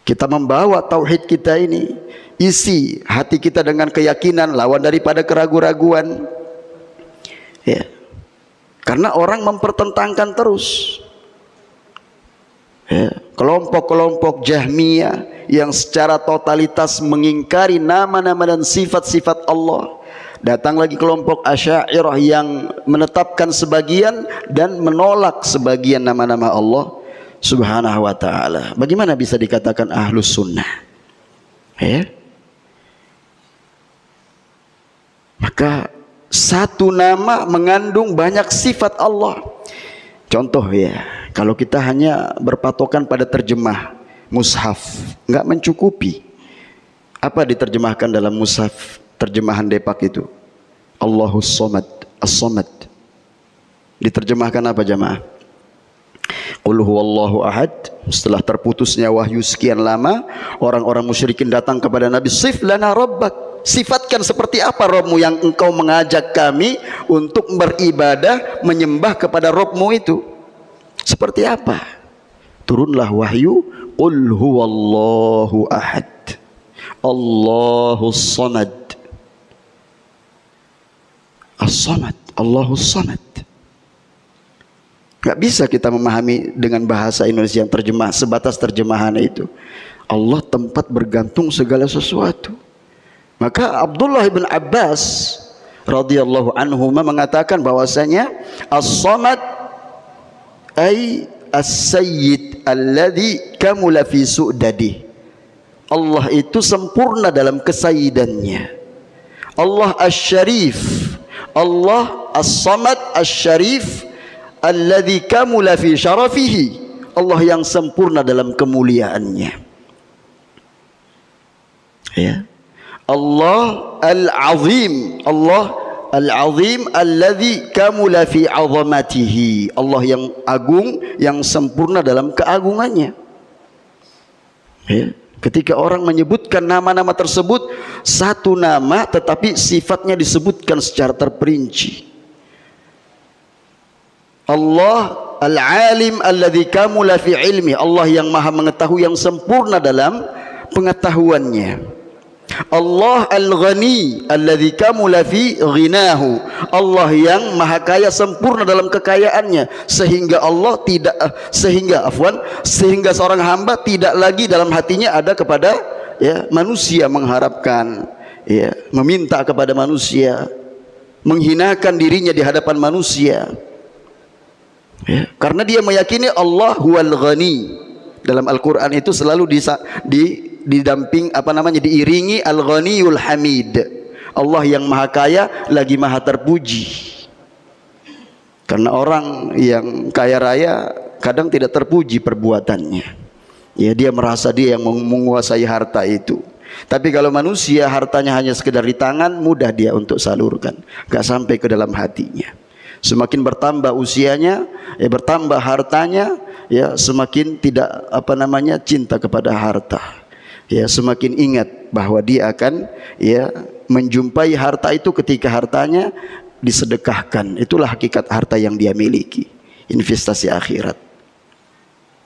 Kita membawa tauhid kita ini, isi hati kita dengan keyakinan, lawan daripada keraguan-raguan, ya. Karena orang mempertentangkan terus, ya, kelompok-kelompok Jahmiyah yang secara totalitas mengingkari nama-nama dan sifat-sifat Allah. Datang lagi kelompok Asy'ariyah yang menetapkan sebagian dan menolak sebagian nama-nama Allah Subhanahu wa taala. Bagaimana bisa dikatakan Ahlus Sunnah? Ya. Maka satu nama mengandung banyak sifat Allah. Contoh, ya, kalau kita hanya berpatokan pada terjemah mushaf, nggak mencukupi. Apa diterjemahkan dalam mushaf terjemahan Depak itu? Allahus Somad, As-Somad. Diterjemahkan apa jamaah? Qul huwallahu ahad. Setelah terputusnya wahyu sekian lama, orang-orang musyrikin datang kepada Nabi, sif lana rabbak. Sifatkan seperti apa Rabbmu yang engkau mengajak kami untuk beribadah, menyembah kepada Rabbmu itu. Seperti apa? Turunlah wahyu, Qul huwallahu ahad, Allahus Samad. As-Samad, Allahus Samad. Gak bisa kita memahami dengan bahasa Indonesia yang terjemah, sebatas terjemahan itu. Allah tempat bergantung segala sesuatu. Maka Abdullah bin Abbas radhiyallahu anhu mengatakan bahwasanya As-Samad ay as-sayyid alladhi kamula fi su'dadi. Allah itu sempurna dalam kesayyidannya. Allah Asy-Syarif, Allah As-Samad Asy-Syarif alladzi kamula fi syarafihi. Allah yang sempurna dalam kemuliaannya, ya. Allah Al-Azim, Allah Al-Azim alladzi kamula fi 'azamatihi. Allah yang agung, yang sempurna dalam keagungannya, ya. Ketika orang menyebutkan nama-nama tersebut, satu nama tetapi sifatnya disebutkan secara terperinci. Allah Al-Alim alladzi kamula fi ilmi, Allah yang maha mengetahui yang sempurna dalam pengetahuannya. Allah Al-Ghani alladzi kamula fi ghinahu, Allah yang maha kaya sempurna dalam kekayaannya, sehingga seorang hamba tidak lagi dalam hatinya ada kepada manusia mengharapkan, meminta kepada manusia, menghinakan dirinya di hadapan manusia. Karena dia meyakini Allah huwal ghani. Dalam Al-Quran itu selalu didamping diiringi Al-Ghaniyul Hamid, Allah yang maha kaya lagi maha terpuji. Karena orang yang kaya raya kadang tidak terpuji perbuatannya, dia merasa dia yang menguasai harta itu. Tapi kalau manusia hartanya hanya sekedar di tangan, mudah dia untuk salurkan, gak sampai ke dalam hatinya. Semakin bertambah usianya, bertambah hartanya, semakin tidak cinta kepada harta. Semakin ingat bahwa dia akan menjumpai harta itu ketika hartanya disedekahkan. Itulah hakikat harta yang dia miliki, investasi akhirat.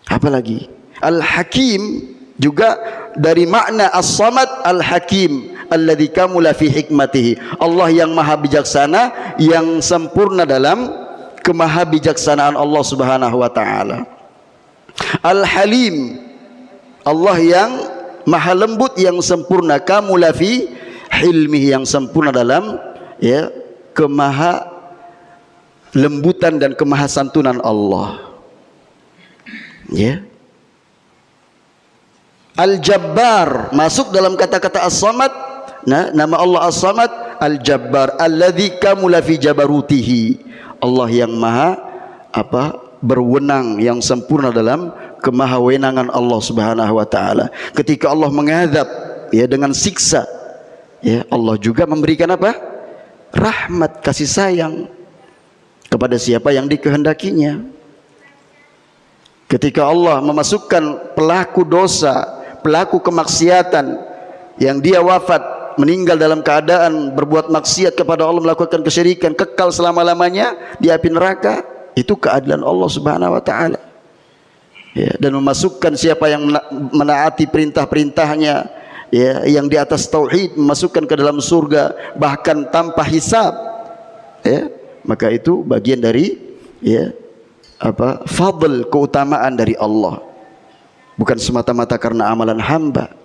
Apalagi Al-Hakim juga dari makna As-Samad, Al-Hakim alladzi kamula fi hikmatihi, Allah yang maha bijaksana, yang sempurna dalam kemahabijaksanaan Allah Subhanahu wa taala. Al-Halim, Allah yang maha lembut yang sempurna, kamula fi hilmihi, yang sempurna dalam kemaha lembutan dan kemahasantunan Allah. Al-Jabbar masuk dalam kata-kata As-Samad. Nah, nama Allah As-Samad Al-Jabbar alladzi kamula fi jabarutihi, Allah yang maha berwenang, yang sempurna dalam kemahawenangan Allah Subhanahu wa taala. Ketika Allah mengadab dengan siksa, Allah juga memberikan rahmat, kasih sayang kepada siapa yang dikehendakinya. Ketika Allah memasukkan pelaku dosa, pelaku kemaksiatan yang dia wafat, meninggal dalam keadaan berbuat maksiat kepada Allah, melakukan kesyirikan, kekal selama-lamanya di api neraka, itu keadilan Allah Subhanahu wa taala. Dan memasukkan siapa yang menaati perintah-perintahnya, yang di atas tauhid, memasukkan ke dalam surga bahkan tanpa hisab, maka itu bagian dari fadl, keutamaan dari Allah, bukan semata-mata karena amalan hamba.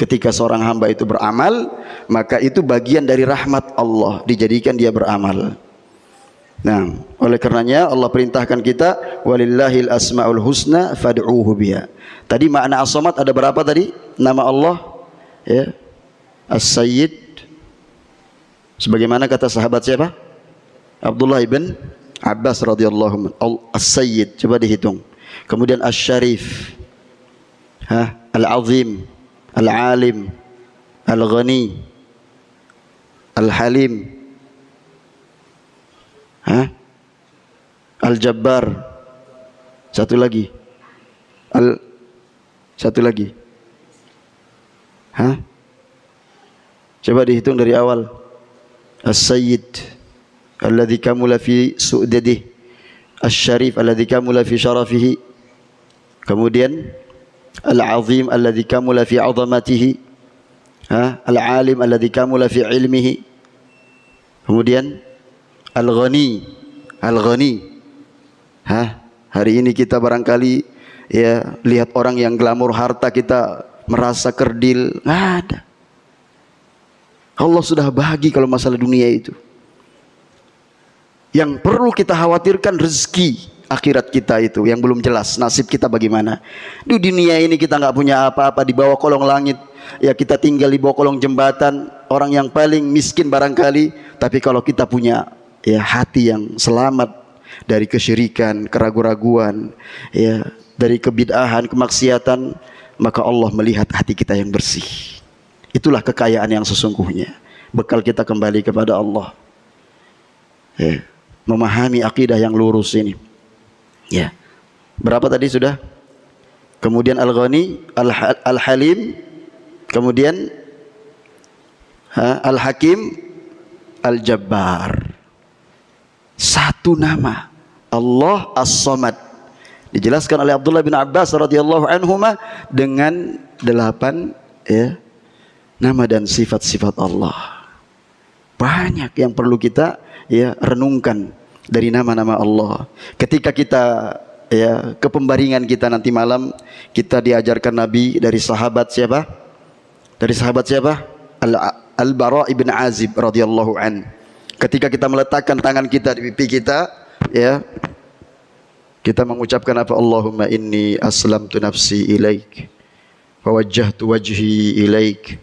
Ketika seorang hamba itu beramal, maka itu bagian dari rahmat Allah, dijadikan dia beramal. Nah, oleh karenanya Allah perintahkan kita, walillahil asmaul husna fad'uhu biha. Tadi makna as-samad ada berapa tadi? Nama Allah As-Sayyid, sebagaimana kata sahabat siapa? Abdullah ibn Abbas radhiyallahu anhu. As-Sayyid, coba dihitung. Kemudian Asy-Syarif, Al-Azim, Al-Alim, Al-Ghani, Al-Halim, Al-Jabbar. Satu lagi. Coba dihitung dari awal. As-Sayyid alladzi kamula fi su'dadihi, Asy-Syarif alladzi kamula fi syarafihi, kemudian Al-Azim alladzi kamula fi 'azamatihi, Al-Alim alladzi kamula fi ilmihi, kemudian Al-Ghani. Hari ini kita barangkali lihat orang yang glamor harta, kita merasa kerdil. Nggak ada. Allah sudah bagi kalau masalah dunia itu. Yang perlu kita khawatirkan rezeki akhirat kita itu yang belum jelas, nasib kita bagaimana. Di dunia ini kita nggak punya apa-apa, di bawah kolong langit, kita tinggal di bawah kolong jembatan, orang yang paling miskin barangkali. Tapi kalau kita punya hati yang selamat dari kesyirikan, keraguan-raguan, dari kebid'ahan, kemaksiatan, maka Allah melihat hati kita yang bersih. Itulah kekayaan yang sesungguhnya. Bekal kita kembali kepada Allah, memahami akidah yang lurus ini. Berapa tadi sudah? Kemudian Al-Ghani, Al-Halim, kemudian Al-Hakim, Al-Jabbar. Satu satu nama, Allah As-Samad. Dijelaskan oleh Abdullah bin Abbas radhiyallahu anhuma dengan 8 ya, nama dan sifat-sifat Allah. Banyak yang perlu kita ya renungkan dari nama-nama Allah. Ketika kita ya ke pembaringan kita nanti malam, kita diajarkan Nabi dari sahabat siapa? Dari sahabat siapa? Al-Bara ibn Azib radhiyallahu an. Ketika kita meletakkan tangan kita di pipi kita, ya, kita mengucapkan apa? Allahumma inni aslamtu nafsi ilaik, wa wajjahtu wajhi ilaik,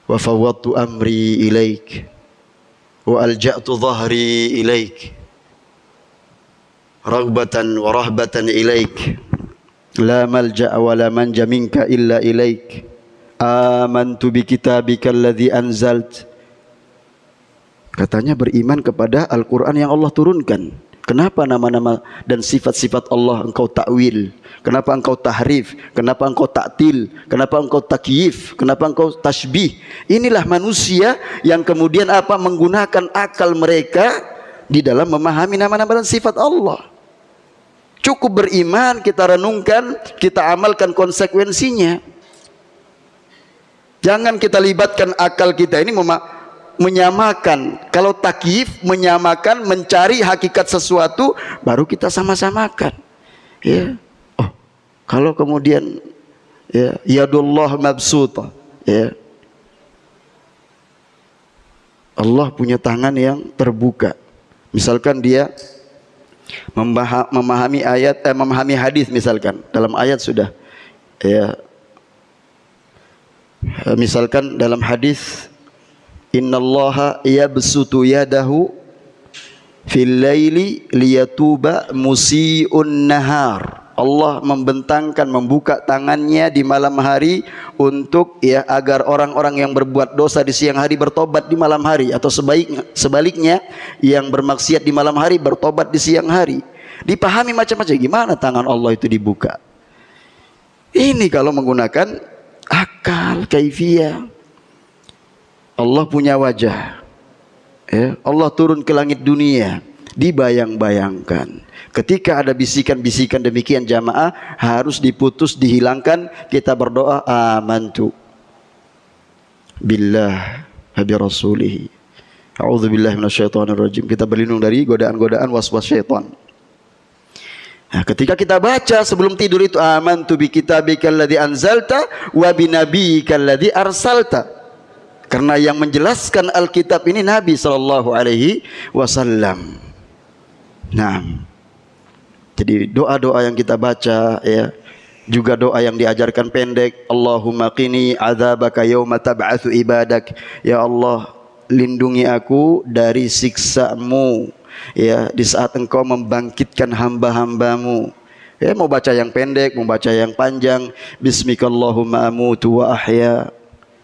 wa fawwadtu amri ilaik, wa alja'tu dhahri ilaik, raghbatan wa rahbatan ilaik, la malja'a wa la manja minka illa ilaik, amantu bi kitabika alladhi anzalt. Katanya beriman kepada Al-Quran yang Allah turunkan. Kenapa nama-nama dan sifat-sifat Allah engkau takwil? Kenapa engkau tahrif? Kenapa engkau ta'til? Kenapa engkau takyif? Kenapa engkau tashbih? Inilah manusia yang kemudian apa? Menggunakan akal mereka di dalam memahami nama-nama dan sifat Allah. Cukup beriman, kita renungkan, kita amalkan konsekuensinya. Jangan kita libatkan akal kita ini menyamakan. Kalau takyif, menyamakan, mencari hakikat sesuatu, baru kita sama-samakan. Ya. Oh, kalau kemudian ya, yadullah mabsuta, ya, Allah punya tangan yang terbuka. Misalkan dia memahami ayat, memahami hadis misalkan, dalam ayat sudah, ya, misalkan dalam hadis, innallaha yabsutu yadahu fil laili liyatuba musii'un nahar. Allah membentangkan, membuka tangannya di malam hari untuk ya agar orang-orang yang berbuat dosa di siang hari bertobat di malam hari, atau sebaliknya yang bermaksiat di malam hari bertobat di siang hari. Dipahami macam-macam, gimana tangan Allah itu dibuka. Ini kalau menggunakan akal kaifiyah. Allah punya wajah, ya, Allah turun ke langit dunia, dibayang-bayangkan. Ketika ada bisikan-bisikan demikian jamaah, harus diputus, dihilangkan. Kita berdoa, amantu billah wa bi rasulih, a'udzubillahi minasyaitonirrajim. Kita berlindung dari godaan-godaan waswas syaitan. Nah, ketika kita baca sebelum tidur itu, amantu bi kitabikal ladzi anzalta wa bi nabiyyikal ladzi arsalta. Karena yang menjelaskan Alkitab ini Nabi sallallahu alaihi wasallam. Nah, jadi doa-doa yang kita baca, ya, juga doa yang diajarkan pendek. Allahumma qini adzabaka yauma tab'atsu ibadak. Ya Allah, lindungi aku dari siksa-Mu, ya, di saat Engkau membangkitkan hamba-hambamu. Ya, mau baca yang pendek, mau baca yang panjang. Bismikallahumma amutu wa ahya.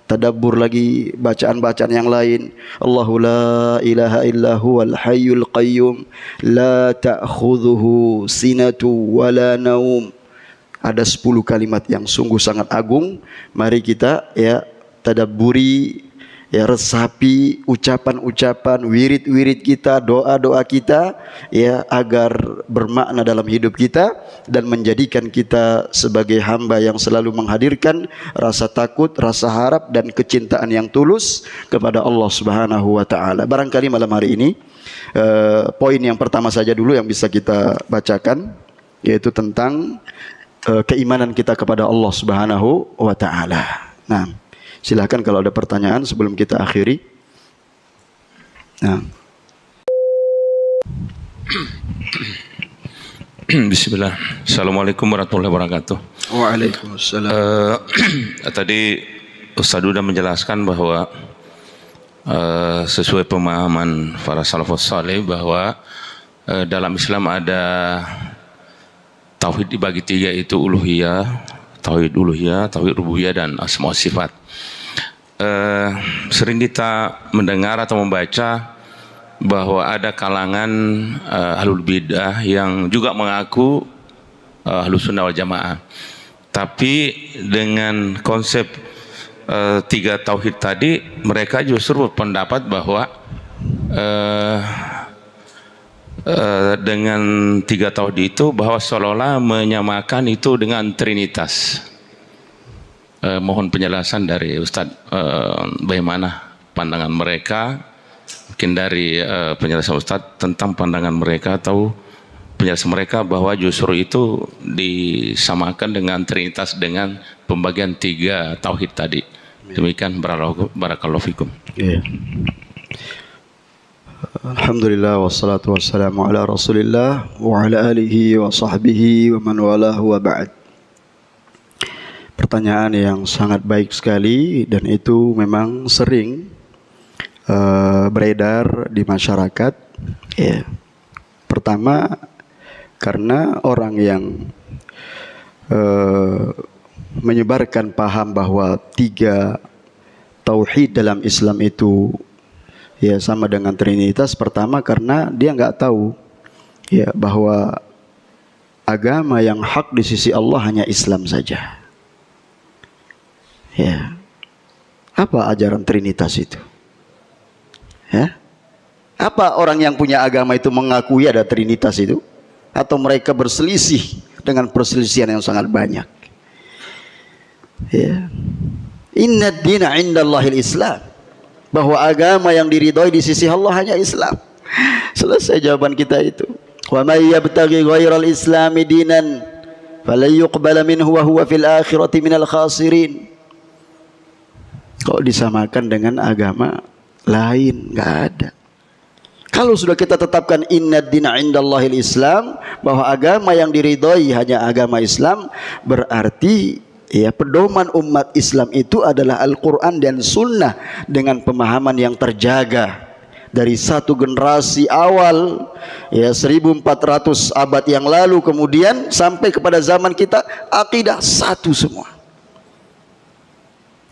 Tadabbur lagi bacaan-bacaan yang lain. Allahu la ilaha illa huwal hayyul qayyum la ta'khudhuhu sinatu wala naum. Ada 10 kalimat yang sungguh sangat agung. Mari kita ya tadabburi, ya, resapi ucapan-ucapan, wirid-wirid kita, doa-doa kita, ya, agar bermakna dalam hidup kita dan menjadikan kita sebagai hamba yang selalu menghadirkan rasa takut, rasa harap dan kecintaan yang tulus kepada Allah Subhanahu wa taala. Barangkali malam hari ini poin yang pertama saja dulu yang bisa kita bacakan, yaitu tentang keimanan kita kepada Allah Subhanahu wa taala. Nah, silakan kalau ada pertanyaan sebelum kita akhiri. Nah. Bismillah. Assalamualaikum warahmatullahi wabarakatuh. Waalaikumsalam. Tadi Ustaz sudah menjelaskan bahwa sesuai pemahaman para salafus saleh bahwa dalam Islam ada tauhid dibagi 3, itu uluhiyah, tauhid uluhiyah, tauhid rububiyah dan asma wa sifat. Sering kita mendengar atau membaca bahwa ada kalangan ahlul bidah yang juga mengaku ahlus sunnah wal jamaah, tapi dengan konsep 3 tauhid tadi mereka justru berpendapat bahwa dengan 3 tauhid itu bahwa seolah-olah menyamakan itu dengan trinitas. Mohon penjelasan dari Ustadz, bagaimana pandangan mereka, mungkin dari penjelasan Ustadz tentang pandangan mereka atau penjelasan mereka bahwa justru itu disamakan dengan trinitas dengan pembagian 3 tauhid tadi. Demikian, barakallahu fikum. Yeah. Alhamdulillah wassalatu wassalamu ala Rasulillah wa ala alihi wa sahbihi wa man walahu wa ba'd. Pertanyaan yang sangat baik sekali dan itu memang sering beredar di masyarakat. Ya. Pertama, karena orang yang menyebarkan paham bahwa 3 tauhid dalam Islam itu ya sama dengan trinitas. Pertama karena dia nggak tahu ya bahwa agama yang hak di sisi Allah hanya Islam saja. Ya. Apa ajaran trinitas itu? Ya. Apa orang yang punya agama itu mengakui ada trinitas itu? Atau mereka berselisih dengan perselisihan yang sangat banyak? Ya. Inna ad-dina 'indallahil Islam. Bahwa agama yang diridhoi di sisi Allah hanya Islam. Selesai jawaban kita itu. Wa may yabtaghi ghairal islami dinan falan yuqbala minhu wa huwa fil akhirati minal khasirin. Kok disamakan dengan agama lain? Enggak ada. Kalau sudah kita tetapkan inna ad-dina 'indallahil Islam, bahwa agama yang diridhoi hanya agama Islam, berarti ya pedoman umat Islam itu adalah Al-Quran dan Sunnah dengan pemahaman yang terjaga dari satu generasi awal ya 1400 abad yang lalu, kemudian sampai kepada zaman kita akidah satu semua.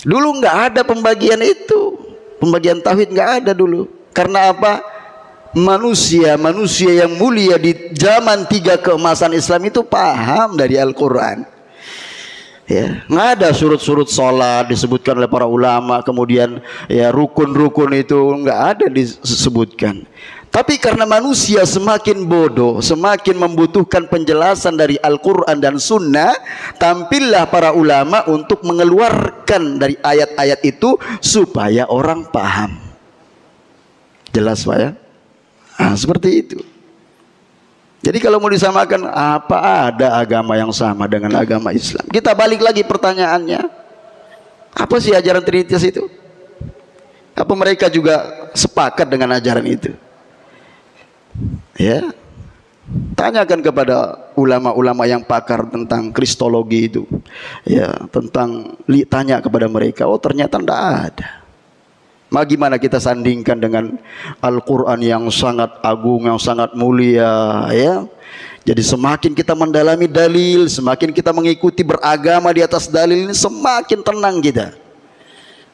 Dulu nggak ada pembagian itu, pembagian tauhid nggak ada dulu. Karena apa? Manusia yang mulia di zaman 3 keemasan Islam itu paham dari Al-Quran. Ya, nggak ada surut-surut sholat disebutkan oleh para ulama, kemudian ya rukun-rukun itu nggak ada disebutkan. Tapi karena manusia semakin bodoh, semakin membutuhkan penjelasan dari Al-Quran dan Sunnah, tampillah para ulama untuk mengeluarkan dari ayat-ayat itu supaya orang paham. Jelas Pak ya? Nah, seperti itu. Jadi kalau mau disamakan, apa ada agama yang sama dengan agama Islam? Kita balik lagi pertanyaannya. Apa sih ajaran trinitas itu? Apa mereka juga sepakat dengan ajaran itu? Ya. Tanyakan kepada ulama-ulama yang pakar tentang kristologi itu. Ya, tanya kepada mereka. Oh, ternyata tidak ada. Bagaimana kita sandingkan dengan Al-Quran yang sangat agung, yang sangat mulia, ya? Jadi semakin kita mendalami dalil, semakin kita mengikuti beragama di atas dalil ini, semakin tenang kita,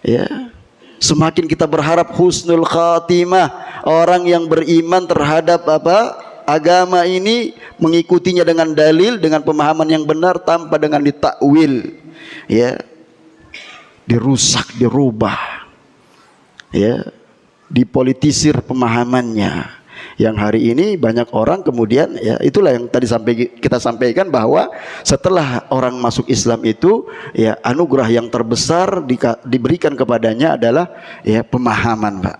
ya. Semakin kita berharap husnul khatimah. Orang yang beriman terhadap agama ini mengikutinya dengan dalil, dengan pemahaman yang benar, tanpa dengan ditakwil, ya, dirusak, dirubah, ya, dipolitisir pemahamannya. Yang hari ini banyak orang kemudian, ya itulah yang tadi kita sampaikan, bahwa setelah orang masuk Islam itu, ya anugerah yang terbesar diberikan kepadanya adalah ya pemahaman, Pak.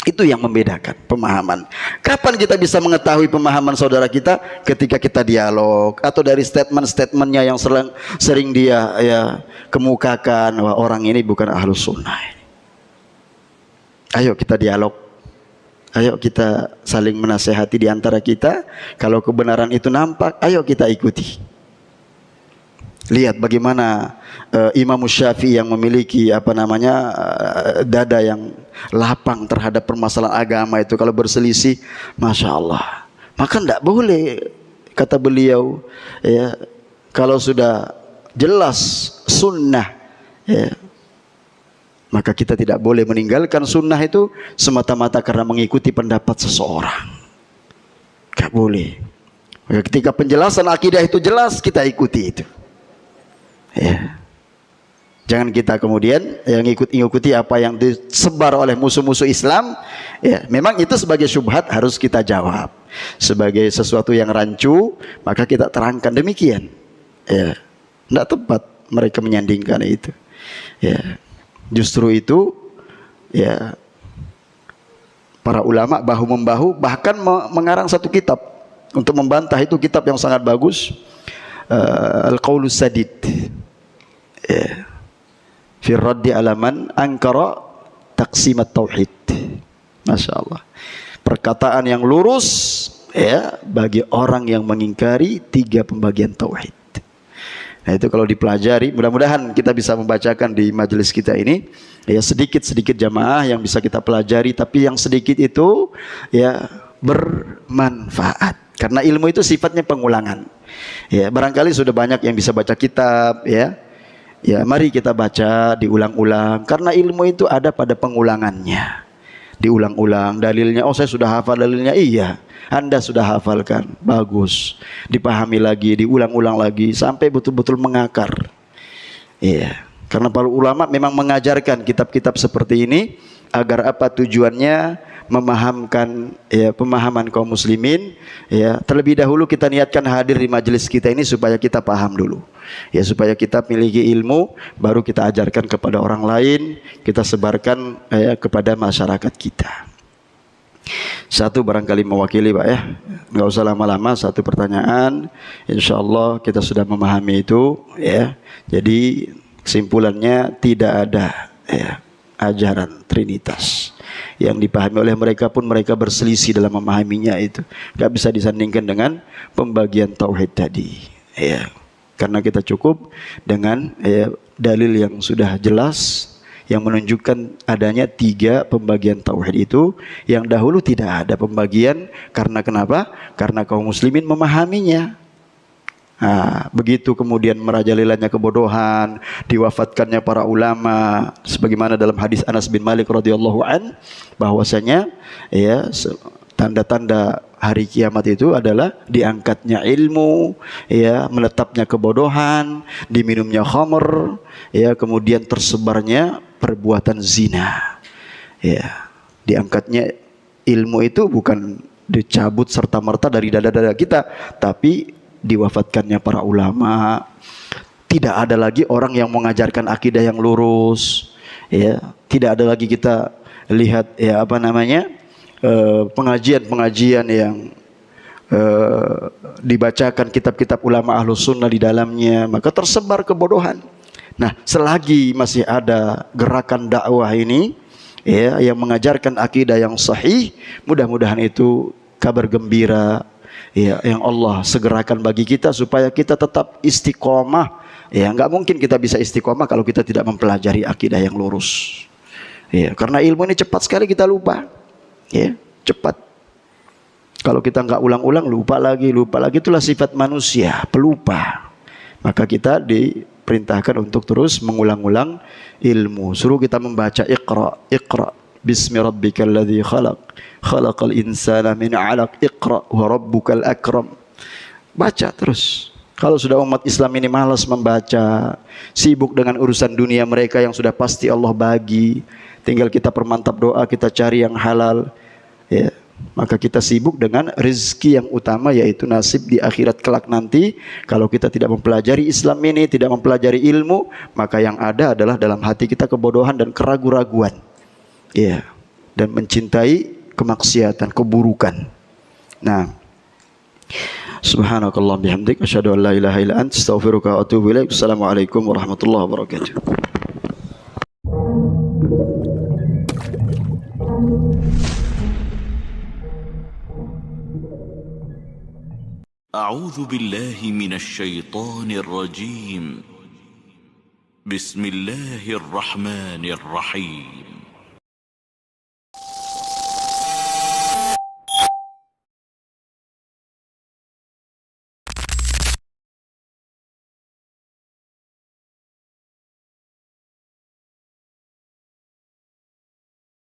Itu yang membedakan, pemahaman. Kapan kita bisa mengetahui pemahaman saudara kita? Ketika kita dialog atau dari statement-statementnya yang sering dia ya kemukakan, bahwa orang ini bukan ahlus sunnah. Ayo kita dialog, ayo kita saling menasehati di antara kita. Kalau kebenaran itu nampak, ayo kita ikuti. Lihat bagaimana Imam Syafi'i yang memiliki dada yang lapang terhadap permasalahan agama itu, kalau berselisih, masya Allah. Maka tidak boleh, kata beliau, ya, kalau sudah jelas sunnah, ya, maka kita tidak boleh meninggalkan sunnah itu semata-mata karena mengikuti pendapat seseorang. Gak boleh. Maka ketika penjelasan akidah itu jelas, kita ikuti itu. Ya. Jangan kita kemudian yang ikuti apa yang disebar oleh musuh-musuh Islam. Ya, memang itu sebagai syubhat harus kita jawab. Sebagai sesuatu yang rancu, maka kita terangkan demikian. Ya, tidak tepat mereka menyandingkan itu. Ya, justru itu, ya, para ulama bahu membahu bahkan mengarang satu kitab untuk membantah itu, kitab yang sangat bagus, Al-Qaulus Sadid. Ya. Fi raddi ala man ankara taqsimat tauhid. Masya Allah. Perkataan yang lurus, ya, bagi orang yang mengingkari 3 pembagian tauhid. Nah, itu kalau dipelajari, mudah-mudahan kita bisa membacakan di majelis kita ini, ya, sedikit-sedikit jamaah yang bisa kita pelajari, tapi yang sedikit itu, ya, bermanfaat. Karena ilmu itu sifatnya pengulangan. Ya, barangkali sudah banyak yang bisa baca kitab, ya. Ya, mari kita baca, diulang-ulang, karena ilmu itu ada pada pengulangannya. Diulang-ulang dalilnya, oh saya sudah hafal dalilnya, iya, Anda sudah hafalkan, bagus. Dipahami lagi, diulang-ulang lagi sampai betul-betul mengakar. Iya, karena para ulama memang mengajarkan kitab-kitab seperti ini agar apa tujuannya? Memahamkan, ya, pemahaman kaum muslimin, ya. Terlebih dahulu kita niatkan hadir di majelis kita ini supaya kita paham dulu, ya, supaya kita miliki ilmu, baru kita ajarkan kepada orang lain, kita sebarkan, ya, kepada masyarakat kita. Satu barangkali mewakili, Pak, ya, nggak usah lama-lama, satu pertanyaan, insya Allah kita sudah memahami itu, ya. Jadi kesimpulannya tidak ada, ya, ajaran Trinitas yang dipahami oleh mereka pun mereka berselisih dalam memahaminya, itu nggak bisa disandingkan dengan pembagian tauhid tadi, ya. Karena kita cukup dengan, ya, dalil yang sudah jelas yang menunjukkan adanya 3 pembagian tauhid itu, yang dahulu tidak ada pembagian. Karena kenapa? Karena kaum muslimin memahaminya. Nah, begitu kemudian merajalelanya kebodohan, diwafatkannya para ulama, sebagaimana dalam hadis Anas bin Malik radhiyallahu an, bahwasanya, ya, tanda-tanda hari kiamat itu adalah diangkatnya ilmu, ya, menetapnya kebodohan, diminumnya khamr, ya, kemudian tersebarnya perbuatan zina. Ya, diangkatnya ilmu itu bukan dicabut serta-merta dari dada-dada kita, tapi diwafatkannya para ulama. Tidak ada lagi orang yang mengajarkan akidah yang lurus, ya. Tidak ada lagi kita lihat, ya, apa namanya, pengajian-pengajian yang dibacakan kitab-kitab ulama ahlus sunnah di dalamnya, maka tersebar kebodohan. Nah, selagi masih ada gerakan dakwah ini, ya, yang mengajarkan akidah yang sahih, mudah-mudahan itu kabar gembira, ya, yang Allah segerakan bagi kita supaya kita tetap istiqomah. Ya, nggak mungkin kita bisa istiqomah kalau kita tidak mempelajari akidah yang lurus. Ya, karena ilmu ini cepat sekali kita lupa. Ya, cepat. Kalau kita nggak ulang-ulang, lupa lagi, itulah sifat manusia, pelupa. Maka kita diperintahkan untuk terus mengulang-ulang ilmu. Suruh kita membaca Iqra bismi rabbikal ladzi khalaq khalaqal insana min 'alaq iqra wa rabbukal akram. Baca terus. Kalau sudah umat Islam ini malas membaca, sibuk dengan urusan dunia mereka yang sudah pasti Allah bagi, tinggal kita permantap doa, kita cari yang halal, ya, maka kita sibuk dengan rezeki yang utama, yaitu nasib di akhirat kelak nanti. Kalau kita tidak mempelajari Islam ini, tidak mempelajari ilmu, maka yang ada adalah dalam hati kita kebodohan dan keraguan-raguan, ya, dan mencintai kemaksiatan, keburukan. Nah, subhanakallah bihamdik, asyhadu an la ilaha illa anta, astaghfiruka wa atubu ilaik. Assalamualaikum warahmatullahi wabarakatuh. أعوذ بالله من الشيطان الرجيم بسم الله الرحمن الرحيم